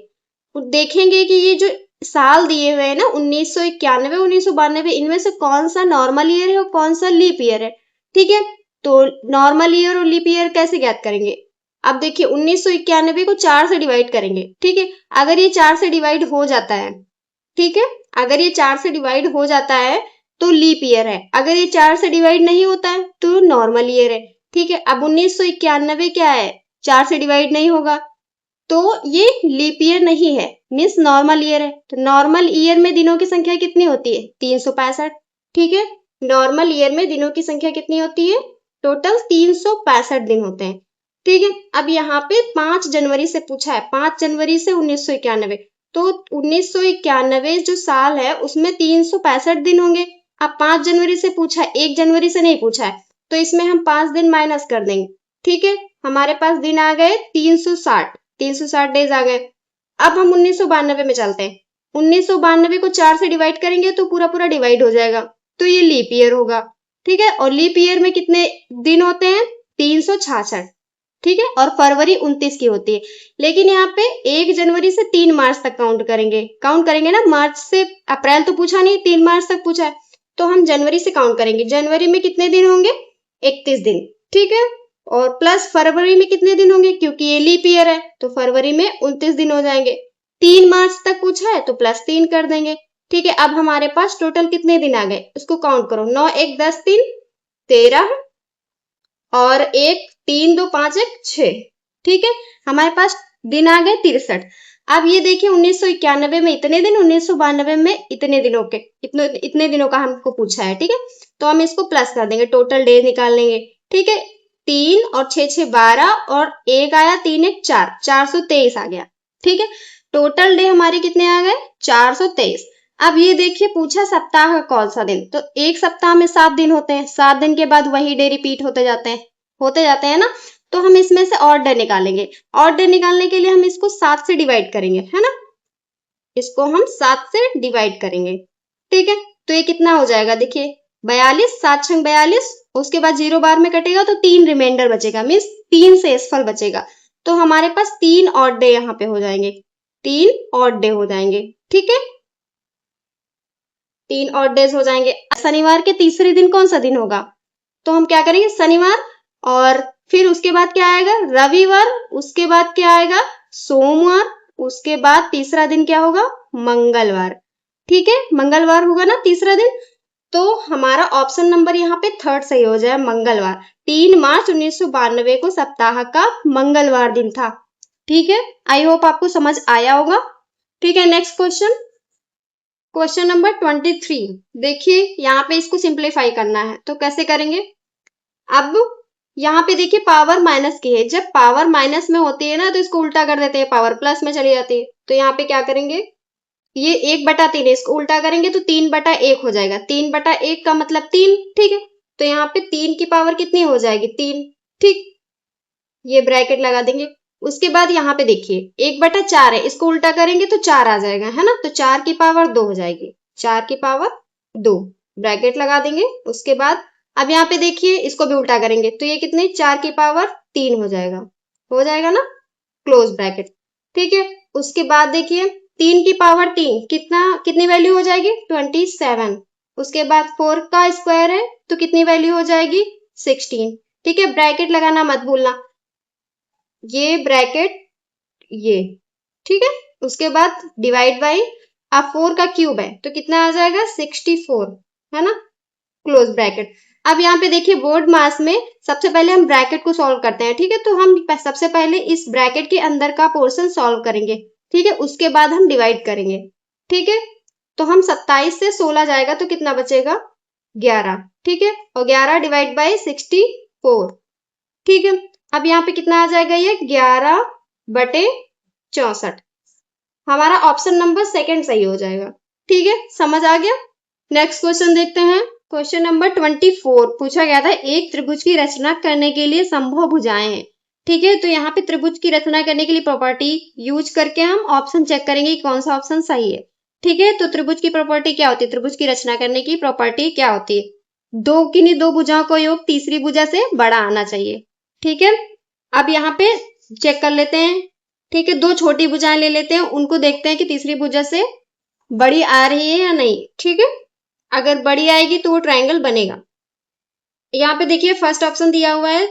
देखेंगे कि ये जो साल दिए हुए हैं ना, 1991 1992, इनमें से कौन सा नॉर्मल ईयर है और कौन सा लीप ईयर है। ठीक है, तो नॉर्मल ईयर और लीप ईयर कैसे ज्ञात करेंगे। अब देखिए 1991 को 4 से डिवाइड करेंगे। ठीक है, अगर ये 4 से डिवाइड हो जाता है, ठीक है, अगर ये 4 से डिवाइड हो जाता है तो लीप ईयर है, अगर ये 4 से डिवाइड नहीं होता है तो नॉर्मल ईयर है। ठीक है, अब 1991 क्या है, 4 से डिवाइड नहीं होगा, तो ये लीप ईयर नहीं है, मीन्स नॉर्मल ईयर है। तो नॉर्मल ईयर में दिनों की संख्या कितनी होती है? 365। ठीक है, नॉर्मल ईयर में दिनों की संख्या कितनी होती है? टोटल 365 दिन होते हैं। ठीक है, अब यहाँ पे 5 जनवरी से पूछा है, 5 जनवरी से 1991, तो 1991 जो साल है उसमें 365 दिन होंगे। अब 5 जनवरी से पूछा है, 1 जनवरी से नहीं पूछा है, तो इसमें हम 5 दिन माइनस कर देंगे। ठीक है, हमारे पास दिन आ गए 360 डेज आ गए। अब हम 1992 में चलते हैं। 1992 को 4 से डिवाइड करेंगे तो पूरा पूरा डिवाइड हो जाएगा, तो ये लीप ईयर होगा। ठीक है, और लीप ईयर में कितने दिन होते हैं? 366। ठीक है, और फरवरी 29 की होती है। लेकिन यहाँ पे 1 जनवरी से 3 मार्च तक काउंट करेंगे ना, मार्च से अप्रैल तो पूछा नहीं, 3 मार्च तक पूछा है, तो हम जनवरी से काउंट करेंगे। जनवरी में कितने दिन होंगे? 31 दिन। ठीक है, और प्लस फरवरी में कितने दिन होंगे? क्योंकि ये लीप ईयर है तो फरवरी में 29 दिन हो जाएंगे। 3 मार्च तक पूछा है तो प्लस 3 कर देंगे। ठीक है, अब हमारे पास टोटल कितने दिन आ गए? इसको काउंट करो, 9 1 10 3 13 और 1 3 2 5 1 6। ठीक है, हमारे पास दिन आ गए 63। अब ये देखिए 1991 में इतने दिन, 1992 में इतने दिनों के, इतने दिनों का हमको पूछा है। ठीक है, तो हम इसको प्लस कर देंगे, टोटल डेज निकाल लेंगे। ठीक है, 3 और 6 6 12 और 1 आया, 3 1 4, 423 आ गया। ठीक है, टोटल डे हमारे कितने आ गए? 423। अब ये देखिए पूछा सप्ताह का कौन सा दिन, तो एक सप्ताह में 7 दिन होते हैं, 7 दिन के बाद वही डे रिपीट होते जाते हैं ना, तो हम इसमें से ऑड डे निकालेंगे। ऑड डे निकालने के लिए हम इसको 7 से डिवाइड करेंगे, है ना, इसको हम 7 से डिवाइड करेंगे। ठीक है, तो ये कितना हो जाएगा? देखिए 42, 7 छंग 42, उसके बाद 0 बार में कटेगा तो 3 रिमाइंडर बचेगा, मीन्स 3 शेषफल बचेगा। तो हमारे पास 3 ऑड डे यहाँ पे हो जाएंगे, 3 ऑड डे हो जाएंगे। ठीक है, 3 ऑड डेज हो जाएंगे। शनिवार के तीसरे दिन कौन सा दिन होगा? तो हम क्या करेंगे? शनिवार, और फिर उसके बाद क्या आएगा? रविवार, उसके बाद क्या आएगा? सोमवार, उसके बाद तीसरा दिन क्या होगा? मंगलवार। ठीक है, मंगलवार होगा ना तीसरा दिन, तो हमारा ऑप्शन नंबर यहाँ पे थर्ड सही हो जाए, मंगलवार। 3 मार्च 1992 को सप्ताह का मंगलवार दिन था। ठीक है, आई होप आपको समझ आया होगा। ठीक है, नेक्स्ट क्वेश्चन नंबर 23। देखिए यहाँ पे इसको सिंप्लीफाई करना है, तो कैसे करेंगे? अब यहाँ पे देखिए पावर माइनस की है, जब पावर माइनस में होती है ना तो इसको उल्टा कर देते हैं, पावर प्लस में चली जाती है। तो यहाँ पे क्या करेंगे? ये 1/3 है, इसको उल्टा करेंगे तो 3/1 हो जाएगा। 3/1 का मतलब 3। ठीक है, तो यहाँ पे 3 की पावर कितनी हो जाएगी? 3। ठीक, ये ब्रैकेट लगा देंगे। उसके बाद यहाँ पे देखिए 1/4 है, इसको उल्टा करेंगे तो 4 आ जाएगा, है ना, तो 4 की पावर 2 हो जाएगी, 4 की पावर 2, ब्रैकेट लगा देंगे। उसके बाद अब यहाँ पे देखिए इसको भी उल्टा करेंगे तो ये कितने? 4 की पावर 3 हो जाएगा ना, क्लोज ब्रैकेट। ठीक है, उसके बाद देखिए 3 की पावर 3 कितनी वैल्यू हो जाएगी? 27। उसके बाद 4 का स्क्वायर है तो कितनी वैल्यू हो जाएगी? 16। ठीक है, ब्रैकेट लगाना मत भूलना, ये ब्रैकेट ये। ठीक है, उसके बाद डिवाइड बाई, अब 4 का क्यूब है तो कितना आ जाएगा? 64, है ना, क्लोज ब्रैकेट। अब यहाँ पे देखिए बोर्ड मास में सबसे पहले हम ब्रैकेट को सॉल्व करते हैं। ठीक है, तो हम सबसे पहले इस ब्रैकेट के अंदर का पोर्शन सॉल्व करेंगे। ठीक है, उसके बाद हम डिवाइड करेंगे। ठीक है, तो हम 27 से 16 जाएगा तो कितना बचेगा? 11। ठीक है, और 11 डिवाइड बाई 64। ठीक है, अब यहाँ पे कितना आ जाएगा? ये 11/64। हमारा ऑप्शन नंबर सेकंड सही हो जाएगा। ठीक है, समझ आ गया। नेक्स्ट क्वेश्चन देखते हैं। क्वेश्चन नंबर 24 पूछा गया था, एक त्रिभुज की रचना करने के लिए संभव भुजाएं हैं। ठीक है, तो यहाँ पे त्रिभुज की रचना करने के लिए प्रॉपर्टी यूज करके हम ऑप्शन चेक करेंगे कि कौन सा ऑप्शन सही है। ठीक है, तो त्रिभुज की प्रॉपर्टी क्या होती है? त्रिभुज की रचना करने की प्रॉपर्टी क्या होती है? दो भुजाओं का योग तीसरी भुजा से बड़ा आना चाहिए। ठीक है, अब यहाँ पे चेक कर लेते हैं। ठीक है, 2 छोटी भुजाएं ले लेते हैं, उनको देखते हैं कि तीसरी भुजा से बड़ी आ रही है या नहीं। ठीक है, अगर बड़ी आएगी तो वो ट्रायंगल बनेगा। यहाँ पे देखिए फर्स्ट ऑप्शन दिया हुआ है।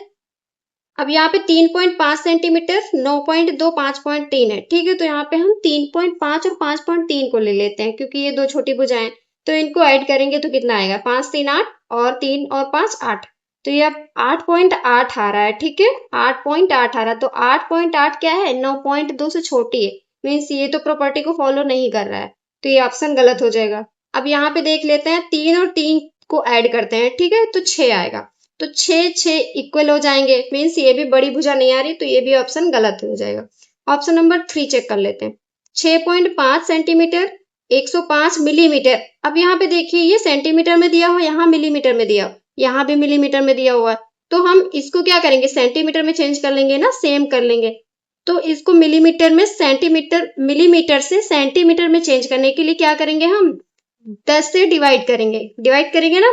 अब यहाँ पे 3.5 सेंटीमीटर, 9.2, 5.3 है। ठीक है, तो यहाँ पे हम 3.5 और 5.3 को ले लेते हैं क्योंकि ये 2 छोटी भुजाएं, तो इनको ऐड करेंगे तो कितना आएगा? 5 3 8 और 3 और 5 8। तो ये अब 8.8 आ रहा है, ठीक है, 8.8 आ रहा है। तो 8.8 क्या है, 9.2 से छोटी है, मीन्स ये तो प्रॉपर्टी को फॉलो नहीं कर रहा है, तो ये ऑप्शन गलत हो जाएगा। अब यहाँ पे देख लेते हैं, 3 और 3 को ऐड करते हैं, ठीक है, तो 6 आएगा। तो 6 इक्वल हो जाएंगे, मीन्स ये भी बड़ी भुजा नहीं आ रही, तो ये भी ऑप्शन गलत हो जाएगा। ऑप्शन नंबर 3 चेक कर लेते हैं। 6.5 सेंटीमीटर, 105 मिलीमीटर। अब यहाँ पे देखिए, ये सेंटीमीटर में दिया हुआ, यहाँ मिलीमीटर में दिया, यहाँ भी मिलीमीटर में दिया हुआ है, तो हम इसको क्या करेंगे, सेंटीमीटर में चेंज कर लेंगे ना, सेम कर लेंगे। तो इसको मिलीमीटर में सेंटीमीटर, मिलीमीटर से सेंटीमीटर में चेंज करने के लिए क्या करेंगे, हम 10 से डिवाइड करेंगे ना।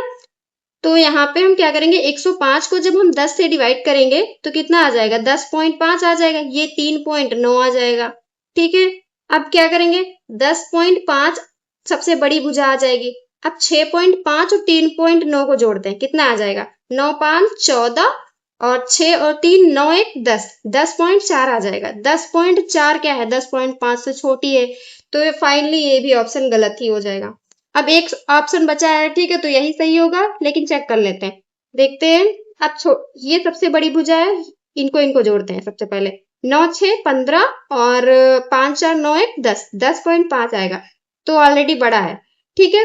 तो यहाँ पे हम क्या करेंगे, 105 को जब हम 10 से डिवाइड करेंगे तो कितना आ जाएगा, 10.5 आ जाएगा, ये 3.9 आ जाएगा, ठीक है। अब क्या करेंगे, 10.5 सबसे बड़ी भुजा आ जाएगी। अब 6.5 और 3.9 को जोड़ते हैं, कितना आ जाएगा, 9 5 14 और 6 और 3 9 1 10, 10.4 आ जाएगा। 10.4 क्या है, 10.5 से छोटी है, तो ये फाइनली ये भी ऑप्शन गलत ही हो जाएगा। अब एक ऑप्शन बचा है, ठीक है, तो यही सही होगा, लेकिन चेक कर लेते हैं, देखते हैं। अब ये सबसे बड़ी भुजा है, इनको इनको जोड़ते हैं सबसे पहले। 9 6 15 और 5 4 9 1 10, 10.5 आएगा, तो ऑलरेडी बड़ा है, ठीक है।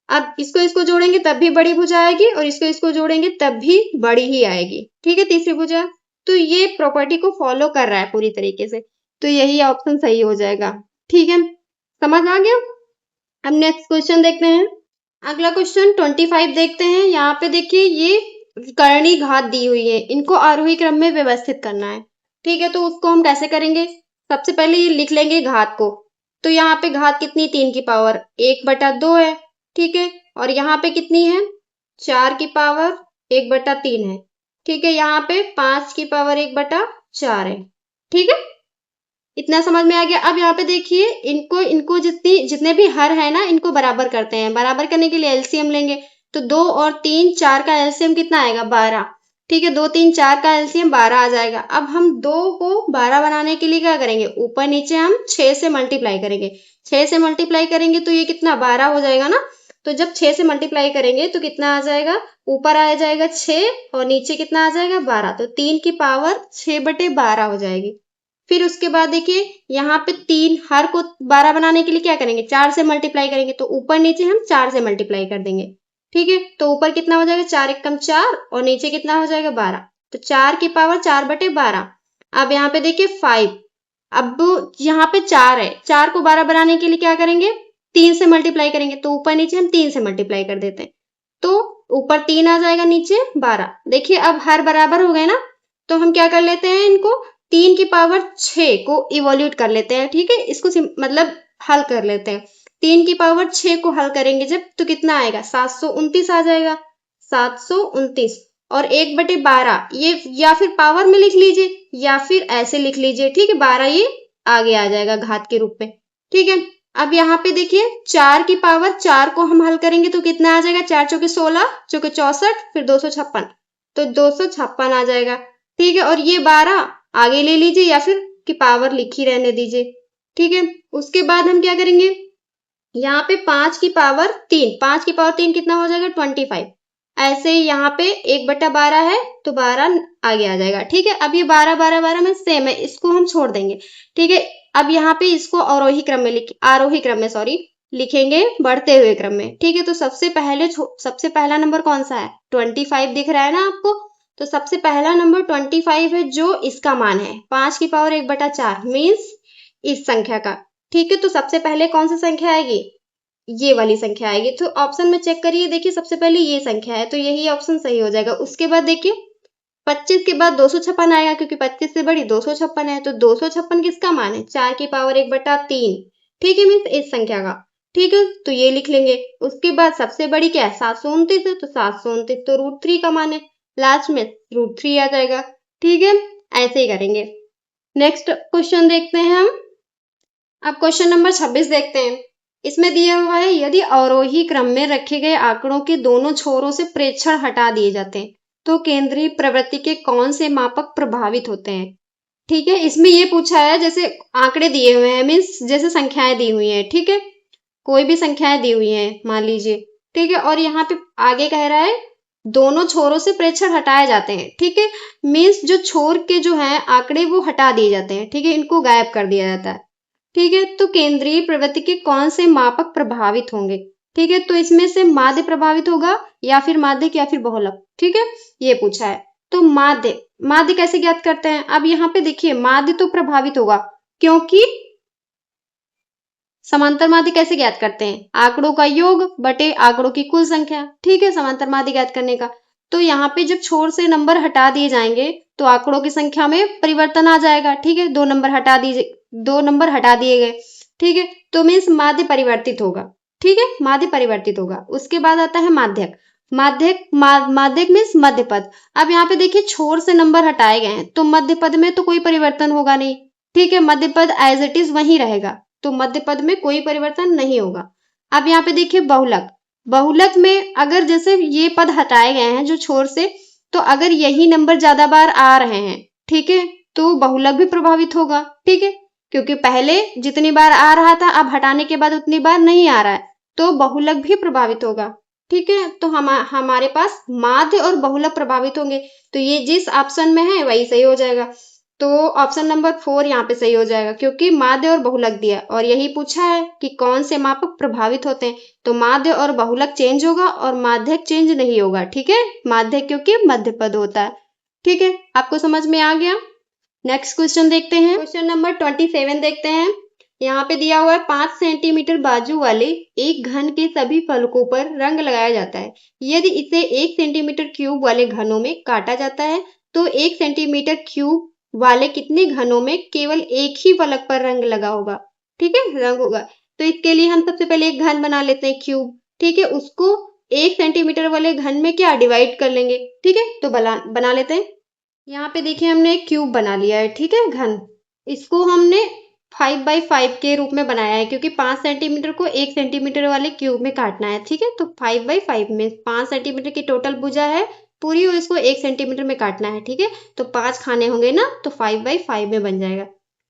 अब इसको इसको जोड़ेंगे तब भी बड़ी भुजा आएगी, और इसको इसको जोड़ेंगे तब भी बड़ी ही आएगी, ठीक है, तीसरी भुजा। तो ये प्रॉपर्टी को फॉलो कर रहा है पूरी तरीके से, तो यही ऑप्शन सही हो जाएगा, ठीक है, समझ आ गया। अब नेक्स्ट क्वेश्चन देखते हैं। अगला क्वेश्चन 25 देखते हैं। यहाँ पे देखिए, ये कर्णी घात दी हुई है, इनको आरोही क्रम में व्यवस्थित करना है, ठीक है। तो उसको हम कैसे करेंगे, सबसे पहले ये लिख लेंगे घात को। तो यहाँ पे घात कितनी, 3 की पावर 1/2 है, ठीक है। और यहाँ पे कितनी है, 4 की पावर 1/3 है, ठीक है। यहाँ पे 5 की पावर 1/4 है, ठीक है। इतना समझ में आ गया। अब यहाँ पे देखिए, इनको इनको जितने भी हर है ना, इनको बराबर करते हैं। बराबर करने के लिए एलसीएम लेंगे, तो 2 और 3 4 का एलसीएम कितना आएगा, 12, ठीक है। 2 3 4 का एलसीएम 12 आ जाएगा। अब हम 2 को 12 बनाने के लिए क्या करेंगे, ऊपर नीचे हम 6 से मल्टीप्लाई करेंगे। 6 से मल्टीप्लाई करेंगे तो ये कितना, 12 हो जाएगा ना। तो जब 6 से मल्टीप्लाई करेंगे तो कितना आ जाएगा, ऊपर आ जाएगा 6 और नीचे कितना आ जाएगा, 12। तो 3 की पावर 6/12 हो जाएगी। फिर उसके बाद देखिए, यहाँ पे 3 हर को 12 बनाने के लिए क्या करेंगे, 4 से मल्टीप्लाई करेंगे। तो ऊपर नीचे हम 4 से मल्टीप्लाई कर देंगे, ठीक है। तो ऊपर कितना हो जाएगा, 4 एकम 4 और नीचे कितना हो जाएगा, 12। तो 4 की पावर 4/12। अब यहाँ पे देखिए 5, अब यहाँ पे 4 है, 4 को 12 बनाने के लिए क्या करेंगे, 3 से मल्टीप्लाई करेंगे। तो ऊपर नीचे हम 3 से मल्टीप्लाई कर देते हैं, तो ऊपर 3 आ जाएगा, नीचे 12। देखिए अब हर बराबर हो गए ना, तो हम क्या कर लेते हैं, इनको 3 की पावर 6 को इवोल्यूट कर लेते हैं, ठीक है। इसको मतलब हल कर लेते हैं। 3 की पावर 6 को हल करेंगे जब, तो कितना आएगा, 729 आ जाएगा, 729। और 1/12 ये या फिर पावर में लिख लीजिए या फिर ऐसे लिख लीजिए, ठीक है। 12 ये आगे आ जाएगा घात के रूप में, ठीक है। अब यहाँ पे देखिए, 4 की पावर 4 को हम हल करेंगे तो कितना आ जाएगा, 4 चौके 16, चौके 64, फिर 256, तो 256 आ जाएगा, ठीक है। और ये 12 आगे ले लीजिए या फिर की पावर लिखी रहने दीजिए, ठीक है। उसके बाद हम क्या करेंगे, यहाँ पे 5 की पावर 3, 5 की पावर 3 कितना हो जाएगा, 25। ऐसे यहाँ पे 1/12 है, तो 12 आगे आ जाएगा, ठीक है। अब ये 12 12 12 में सेम है, इसको हम छोड़ देंगे, ठीक है। अब यहाँ पे इसको आरोही क्रम में लिखेंगे बढ़ते हुए क्रम में, ठीक है। तो सबसे पहला नंबर कौन सा है, 25 दिख रहा है ना आपको। तो सबसे पहला नंबर 25 है, जो इसका मान है 5 की पावर 1/4 मीन्स इस संख्या का, ठीक है। तो सबसे पहले कौन सी संख्या आएगी, ये वाली संख्या आएगी। तो ऑप्शन में चेक करिए, देखिए सबसे पहले ये संख्या है, तो यही ऑप्शन सही हो जाएगा। उसके बाद देखिए 25 के बाद 256 आएगा, क्योंकि 25 से बड़ी 256 है। तो 256 किसका मान है, 4 की पावर 1/3, ठीक है, मीन्स इस संख्या का, ठीक है। तो ये लिख लेंगे। उसके बाद सबसे बड़ी क्या है, 729 है, तो 729 तो √3 का मान है, लास्ट में √3 आ जाएगा, ठीक है। ऐसे ही करेंगे। नेक्स्ट क्वेश्चन देखते हैं हम। अब क्वेश्चन नंबर 26 देखते हैं। इसमें दिया हुआ है, यदि अवरोही क्रम में रखे गए आंकड़ों के दोनों छोरों से प्रेक्षण हटा दिए जाते हैं तो केंद्रीय प्रवृत्ति के कौन से मापक प्रभावित होते हैं, ठीक है। इसमें ये पूछा है, जैसे आंकड़े दिए हुए हैं, मीन्स जैसे संख्याएं दी हुई हैं, ठीक है। कोई भी संख्याएं दी हुई हैं मान लीजिए, ठीक है। और यहाँ पे आगे कह रहा है दोनों छोरों से प्रेक्षण हटाए जाते हैं, ठीक है। मीन्स जो छोर के जो है आंकड़े वो हटा दिए जाते हैं, ठीक है, इनको गायब कर दिया जाता है, ठीक है। तो केंद्रीय प्रवृत्ति के कौन से मापक प्रभावित होंगे, ठीक है। तो इसमें से माध्य प्रभावित होगा या फिर माध्यक या फिर बहुलक, ठीक है, ये पूछा है। तो माध्य, माध्य कैसे ज्ञात करते हैं? अब यहाँ पे देखिए माध्य तो प्रभावित होगा, क्योंकि समांतर माध्य कैसे ज्ञात करते हैं? आंकड़ों का योग बटे आंकड़ों की कुल संख्या, ठीक है, समांतर माध्य ज्ञात करने का। तो यहाँ पे जब छोर से नंबर हटा दिए जाएंगे तो आंकड़ों की संख्या में परिवर्तन आ जाएगा, ठीक है। 2 नंबर हटा दिए गए, ठीक है, तो मीन्स माध्य परिवर्तित होगा, ठीक है, माध्य परिवर्तित होगा। उसके बाद आता है माध्यक। माध्यक मीन्स मध्य पद। अब यहाँ पे देखिए छोर से नंबर हटाए गए हैं तो मध्य पद में तो कोई परिवर्तन होगा नहीं, ठीक है, मध्य पद एज इट इज वही रहेगा, तो मध्य पद में कोई परिवर्तन नहीं होगा। अब यहाँ पे देखिए बहुलक। बहुलक में अगर जैसे ये पद हटाए गए हैं जो छोर से, तो अगर यही नंबर ज्यादा बार आ रहे हैं, ठीक है, तो बहुलक भी प्रभावित होगा, ठीक है, क्योंकि पहले जितनी बार आ रहा था अब हटाने के बाद उतनी बार नहीं आ रहा है, तो बहुलक भी प्रभावित होगा, ठीक है। तो हमारे पास माध्य और बहुलक प्रभावित होंगे, तो ये जिस ऑप्शन में है वही सही हो जाएगा। तो ऑप्शन नंबर 4 यहाँ पे सही हो जाएगा, क्योंकि माध्य और बहुलक दिया और यही पूछा है कि कौन से मापक प्रभावित होते हैं, तो माध्य और बहुलक चेंज होगा और माध्यक चेंज नहीं होगा, ठीक है, माध्यक क्योंकि मध्य पद होता है, ठीक है। आपको समझ में आ गया। नेक्स्ट क्वेश्चन देखते हैं, क्वेश्चन नंबर 27 देखते हैं। यहाँ पे दिया हुआ है 5 सेंटीमीटर बाजू वाले एक घन के सभी फलकों पर रंग लगाया जाता है। यदि इसे 1 सेंटीमीटर क्यूब वाले घनों में काटा जाता है तो 1 सेंटीमीटर क्यूब वाले कितने घनों में केवल एक ही फलक पर रंग लगा होगा, ठीक है, रंग होगा। तो इसके लिए हम सबसे पहले एक घन बना लेते हैं क्यूब, ठीक है, उसको 1 सेंटीमीटर वाले घन में क्या डिवाइड कर लेंगे, ठीक है, तो बना लेते हैं। यहाँ पे देखिए हमने एक क्यूब बना लिया है, ठीक है, घन। इसको हमने 5x5 के रूप में बनाया है, क्योंकि 5 सेंटीमीटर को 1 सेंटीमीटर वाले क्यूब में काटना है, ठीक है। तो 5x5 में 5 सेंटीमीटर की टोटल भुजा है पूरी, और इसको 1 सेंटीमीटर में काटना है, ठीक है। तो 5 खाने होंगे ना, तो 5x5 में बन जाएगा,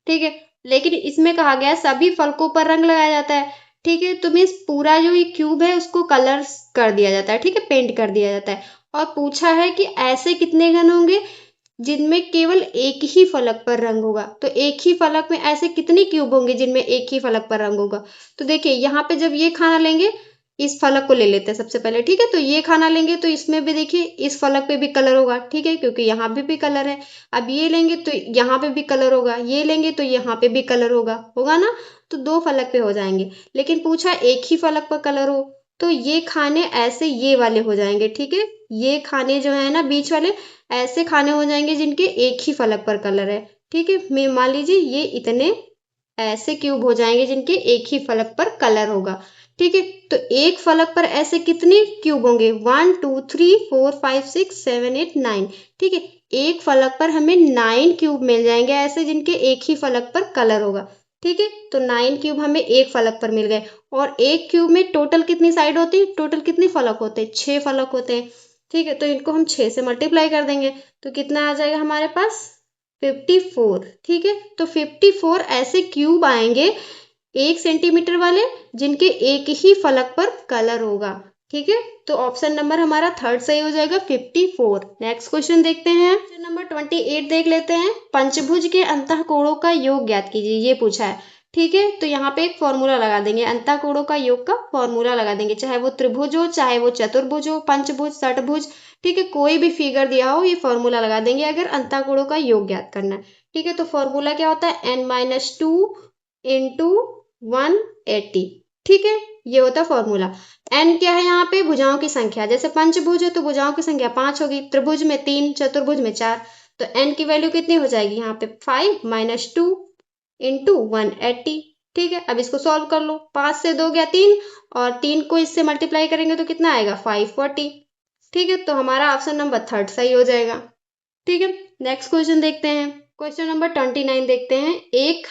ठीक है। लेकिन इसमें कहा गया है सभी फलकों पर रंग लगाया जाता है, ठीक है। तो मीन्स पूरा जो ये क्यूब है उसको कलर कर दिया जाता है, ठीक है, पेंट कर दिया जाता है। और पूछा है कि ऐसे कितने घन होंगे जिनमें केवल एक ही फलक पर रंग होगा। तो एक ही फलक में ऐसे कितने क्यूब होंगे जिनमें एक ही फलक पर रंग होगा। तो देखिए यहाँ पे जब ये खाना लेंगे, इस फलक को ले लेते हैं सबसे पहले, ठीक है। तो ये खाना लेंगे तो इसमें भी देखिए इस फलक पे भी कलर होगा, ठीक है, क्योंकि यहाँ पे भी कलर है। अब ये लेंगे तो यहाँ पे भी कलर होगा, ये लेंगे तो यहाँ पे भी कलर होगा ना। तो 2 फलक पे हो जाएंगे, लेकिन पूछा एक ही फलक पर कलर हो, तो ये खाने ऐसे ये वाले हो जाएंगे, ठीक है। ये खाने जो है ना बीच वाले, ऐसे खाने हो जाएंगे जिनके एक ही फलक पर कलर है, ठीक है। मान लीजिए ये इतने ऐसे क्यूब हो जाएंगे जिनके एक ही फलक पर कलर होगा, ठीक है। तो एक फलक पर ऐसे कितने क्यूब होंगे, 1 2 3 4 5 6 7 8 9, ठीक है। एक फलक पर हमें 9 क्यूब मिल जाएंगे ऐसे जिनके एक ही फलक पर कलर होगा, ठीक है। तो 9 क्यूब हमें एक फलक पर मिल गए। और एक क्यूब में टोटल कितनी साइड होती है, टोटल कितने फलक होते हैं, 6 फलक होते हैं, ठीक है। तो इनको हम 6 से मल्टीप्लाई कर देंगे तो कितना आ जाएगा हमारे पास, 54, ठीक है। तो 54 ऐसे क्यूब आएंगे 1 सेंटीमीटर वाले जिनके एक ही फलक पर कलर होगा, ठीक है। तो ऑप्शन नंबर हमारा 3rd सही हो जाएगा, 54। नेक्स्ट क्वेश्चन देखते हैं, क्वेश्चन नंबर 28 देख लेते हैं। पंचभुज के अंतःकोणों का योग ज्ञात कीजिए, ये पूछा है, ठीक है। तो यहाँ पे एक फॉर्मूला लगा देंगे, अंतःकोणों का योग का फॉर्मूला लगा देंगे, चाहे वो त्रिभुज हो, चाहे वो चतुर्भुज हो, पंचभुज, षटभुज, ठीक है, कोई भी फिगर दिया हो ये फॉर्मूला लगा देंगे अगर अंतःकोणों का योग ज्ञात करना है, ठीक है। तो फॉर्मूला क्या होता है, n-2 इंटू 180, ठीक है, ये होता है फॉर्मूला। n क्या है यहाँ पे, भुजाओं की संख्या, जैसे पंचभुज है तो भुजाओं की संख्या 5 होगी, त्रिभुज में 3, चतुर्भुज में 4, तो n की वैल्यू कितनी हो जाएगी यहाँ पे 5 - 2 इंटू 180, ठीक है। अब इसको सॉल्व कर लो, 5 से 2 गया 3 और 3 को इससे मल्टीप्लाई करेंगे तो कितना आएगा 540, ठीक है। तो हमारा ऑप्शन नंबर 3rd सही हो जाएगा, ठीक है। नेक्स्ट क्वेश्चन देखते हैं, क्वेश्चन नंबर 29 देखते हैं। एक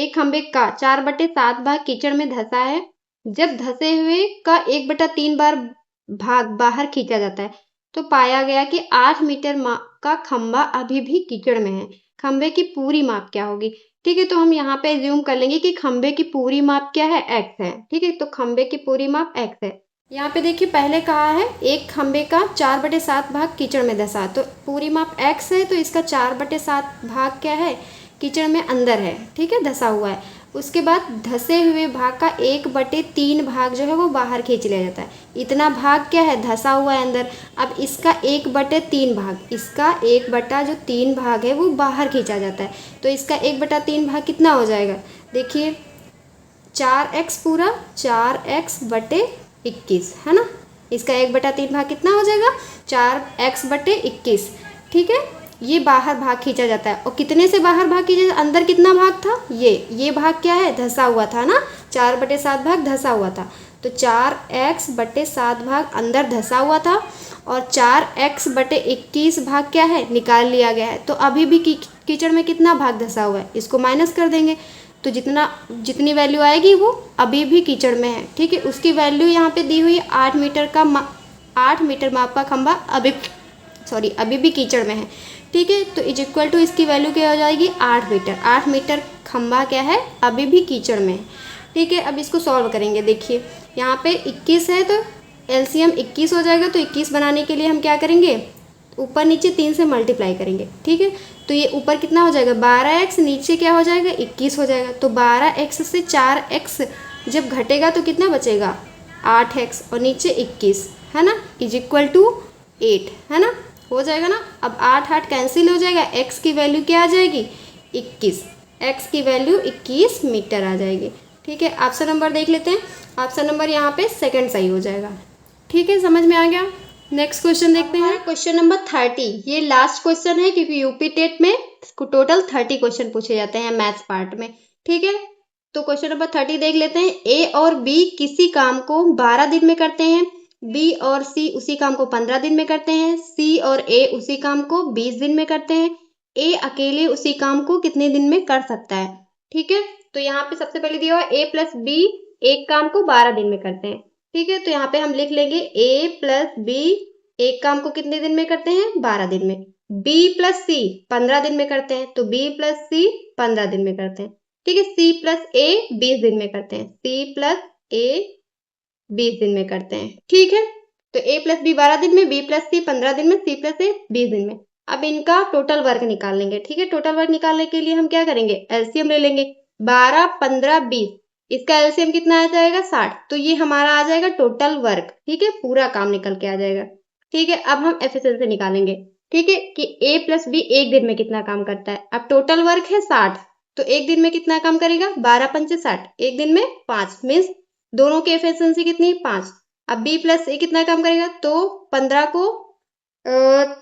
खंबे का 4/7 भाग कीचड़ में धंसा है। जब धंसे हुए का 1/3 भाग बाहर खींचा जाता है तो पाया गया कि 8 मीटर का खंबा अभी भी कीचड़ में है। खंबे की पूरी माप क्या होगी, ठीक है। तो हम यहाँ पे ज्यूम कर लेंगे कि खंबे की पूरी माप क्या है, x है, ठीक है। तो खंबे की पूरी माप x है। यहाँ पे देखिए पहले कहा है एक खंबे का 4/7 भाग कीचड़ में धंसा, तो पूरी माप x है तो इसका 4/7 भाग क्या है, कीचड़ में अंदर है, ठीक है, धंसा हुआ है। उसके बाद धंसे हुए भाग का 1/3 भाग जो है वो बाहर खींच लिया जाता है। इतना भाग क्या है, धंसा हुआ है अंदर। अब इसका 1/3 भाग, इसका 1/3 भाग है वो बाहर खींचा जाता है। तो इसका 1/3 भाग कितना हो जाएगा, देखिए 4x पूरा, 4x/21 है ना। इसका 1/3 भाग कितना हो जाएगा, 4x/21, ठीक है। ये बाहर भाग खींचा जाता है। और कितने से बाहर भाग खींचा जाता है, अंदर कितना भाग था, ये भाग क्या है, धंसा हुआ था ना, 4/7 भाग धंसा हुआ था। तो 4x/7 भाग अंदर धंसा हुआ था और 4x/21 भाग क्या है, निकाल लिया गया है। तो अभी भी कीचड़ में कितना भाग धंसा हुआ है, इसको माइनस कर देंगे तो जितनी वैल्यू आएगी वो अभी भी कीचड़ में है, ठीक है। उसकी वैल्यू यहाँ पे दी हुई है 8 मीटर माप का खंभा अभी भी कीचड़ में है, ठीक है। तो इज इक्वल टू इसकी वैल्यू क्या हो जाएगी, 8 मीटर। 8 मीटर खंभा क्या है, अभी भी कीचड़ में है, ठीक है। अब इसको सॉल्व करेंगे। देखिए यहाँ पे 21 है तो एलसीएम 21 हो जाएगा। तो 21 बनाने के लिए हम क्या करेंगे, ऊपर नीचे 3 से मल्टीप्लाई करेंगे, ठीक है। तो ये ऊपर कितना हो जाएगा 12x, नीचे क्या हो जाएगा 21 हो जाएगा। तो 12x से 4x जब घटेगा तो कितना बचेगा 8x और नीचे 21 है ना, इज इक्वल टू 8 है ना, हो जाएगा ना। अब 8 कैंसिल हो जाएगा, x की वैल्यू क्या आ जाएगी 21, x की वैल्यू 21 मीटर आ जाएगी, ठीक है। ऑप्शन नंबर देख लेते हैं। ऑप्शन नंबर यहाँ पे सेकंड सही हो जाएगा, ठीक है, समझ में आ गया। नेक्स्ट क्वेश्चन देखते हैं, क्वेश्चन नंबर 30। ये लास्ट क्वेश्चन है क्योंकि यूपी टेट में टोटल 30 क्वेश्चन पूछे जाते हैं मैथ्स पार्ट में, ठीक है। तो क्वेश्चन नंबर 30 देख लेते हैं। ए और बी किसी काम को 12 दिन में करते हैं, बी और सी उसी काम को 15 दिन में करते हैं, सी और ए उसी काम को 20 दिन में करते हैं, ए अकेले उसी काम को कितने दिन में कर सकता है, ठीक है। तो यहाँ पे सबसे पहले दिया हुआ ए प्लस बी एक काम को 12 दिन में करते हैं, ठीक है। तो यहाँ पे हम लिख लेंगे a प्लस बी एक काम को कितने दिन में करते हैं 12 दिन में, b प्लस सी 15 दिन में करते हैं, तो b प्लस सी 15 दिन में करते हैं, ठीक है। c प्लस a 20 दिन में करते हैं, c प्लस a 20 दिन में करते हैं, ठीक है। तो a प्लस बी 12 दिन में, b प्लस सी 15 दिन में, c प्लस a 20 दिन में। अब इनका टोटल वर्क निकाल लेंगे, ठीक है। टोटल वर्क निकालने के लिए हम क्या करेंगे, एलसीएम ले लेंगे। 12, 15, 20, इसका एलसीएम कितना आ जाएगा 60। तो ये हमारा आ जाएगा टोटल वर्क, ठीक है, पूरा काम निकल के आ जाएगा, ठीक है। अब हम एफिशिएंसी निकालेंगे, ठीक है, कि a प्लस बी एक दिन में कितना काम करता है। अब टोटल वर्क है 60, तो एक दिन में कितना काम करेगा 12 पंचे 60, एक दिन में 5 मीन्स दोनों की एफिशिएंसी कितनी 5। अब b प्लस ए कितना काम करेगा, तो 15 को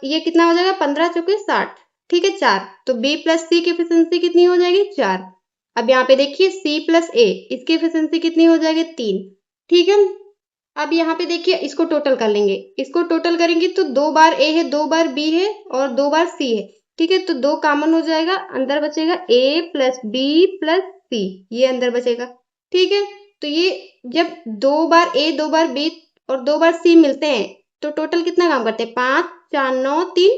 ये कितना हो जाएगा 15 चौके 60, ठीक है 4। तो b प्लस सी की एफिशिएंसी कितनी हो जाएगी 4। अब यहाँ पे देखिए c प्लस ए इसकी एफिशिएंसी कितनी हो जाएगी 3, ठीक है। अब यहाँ पे देखिए इसको टोटल कर लेंगे, इसको टोटल करेंगे तो 2 बार a है, 2 बार b है और 2 बार c है, ठीक है। तो 2 कॉमन हो जाएगा, अंदर बचेगा a plus b plus c, ये अंदर बचेगा, ठीक है। तो ये जब 2 बार a 2 बार b और 2 बार c मिलते हैं तो टोटल कितना काम करते हैं 5, 4, 9, 3,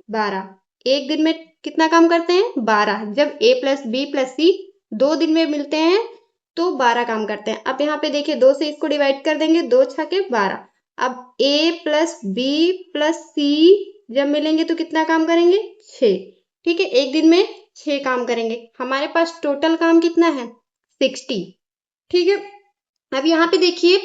12। एक दिन में कितना काम करते हैं 12। जब a प्लस बी प्लस सी 2 दिन में मिलते हैं तो 12 काम करते हैं। अब यहाँ पे देखिए 2 से इसको डिवाइड कर देंगे, 2 छके 12। अब a प्लस बी प्लस सी जब मिलेंगे तो कितना काम करेंगे 6, ठीक है। एक दिन में 6 काम करेंगे। हमारे पास टोटल काम कितना है 60, ठीक है। अब यहाँ पे देखिए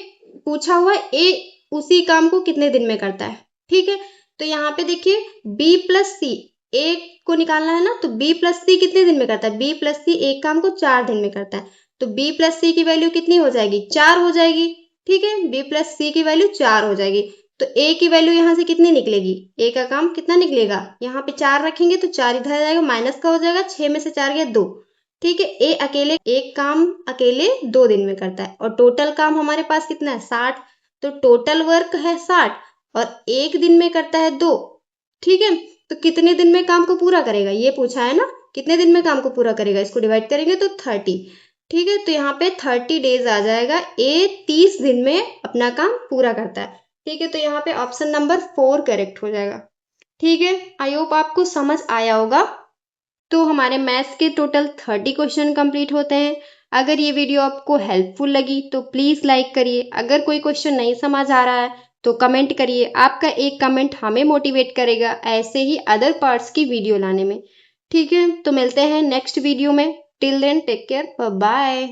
पूछा हुआ a उसी काम को कितने दिन में करता है, ठीक है। तो यहाँ पे देखिए b प्लस सी एक को निकालना है ना, तो b प्लस सी कितने दिन में करता है, b प्लस सी एक काम को 4 दिन में करता है। तो b प्लस सी की वैल्यू कितनी हो जाएगी 4 हो जाएगी, ठीक है। b प्लस सी की वैल्यू 4 हो जाएगी। तो a की वैल्यू यहाँ से कितनी निकलेगी, a का काम कितना निकलेगा, यहाँ पे 4 रखेंगे तो 4 इधर आ जाएगा, माइनस का हो जाएगा, 6 में से 4 गया 2, ठीक है। a अकेले एक काम अकेले 2 दिन में करता है और टोटल काम हमारे पास कितना है 60। तो टोटल वर्क है 60 और एक दिन में करता है 2, ठीक है। तो कितने दिन में काम को पूरा करेगा ये पूछा है ना, कितने दिन में काम को पूरा करेगा, इसको डिवाइड करेंगे तो 30, ठीक है। तो यहाँ पे 30 डेज आ जाएगा, a 30 दिन में अपना काम पूरा करता है, ठीक है। तो यहाँ पे ऑप्शन नंबर 4 करेक्ट हो जाएगा, ठीक है। आई होप आपको समझ आया होगा। तो हमारे मैथ्स के टोटल 30 क्वेश्चन कंप्लीट होते हैं। अगर ये वीडियो आपको हेल्पफुल लगी तो प्लीज़ लाइक करिए। अगर कोई क्वेश्चन नहीं समझ आ रहा है तो कमेंट करिए। आपका एक कमेंट हमें मोटिवेट करेगा ऐसे ही अदर पार्ट्स की वीडियो लाने में। ठीक है, तो मिलते हैं नेक्स्ट वीडियो में। Till then take care, bye.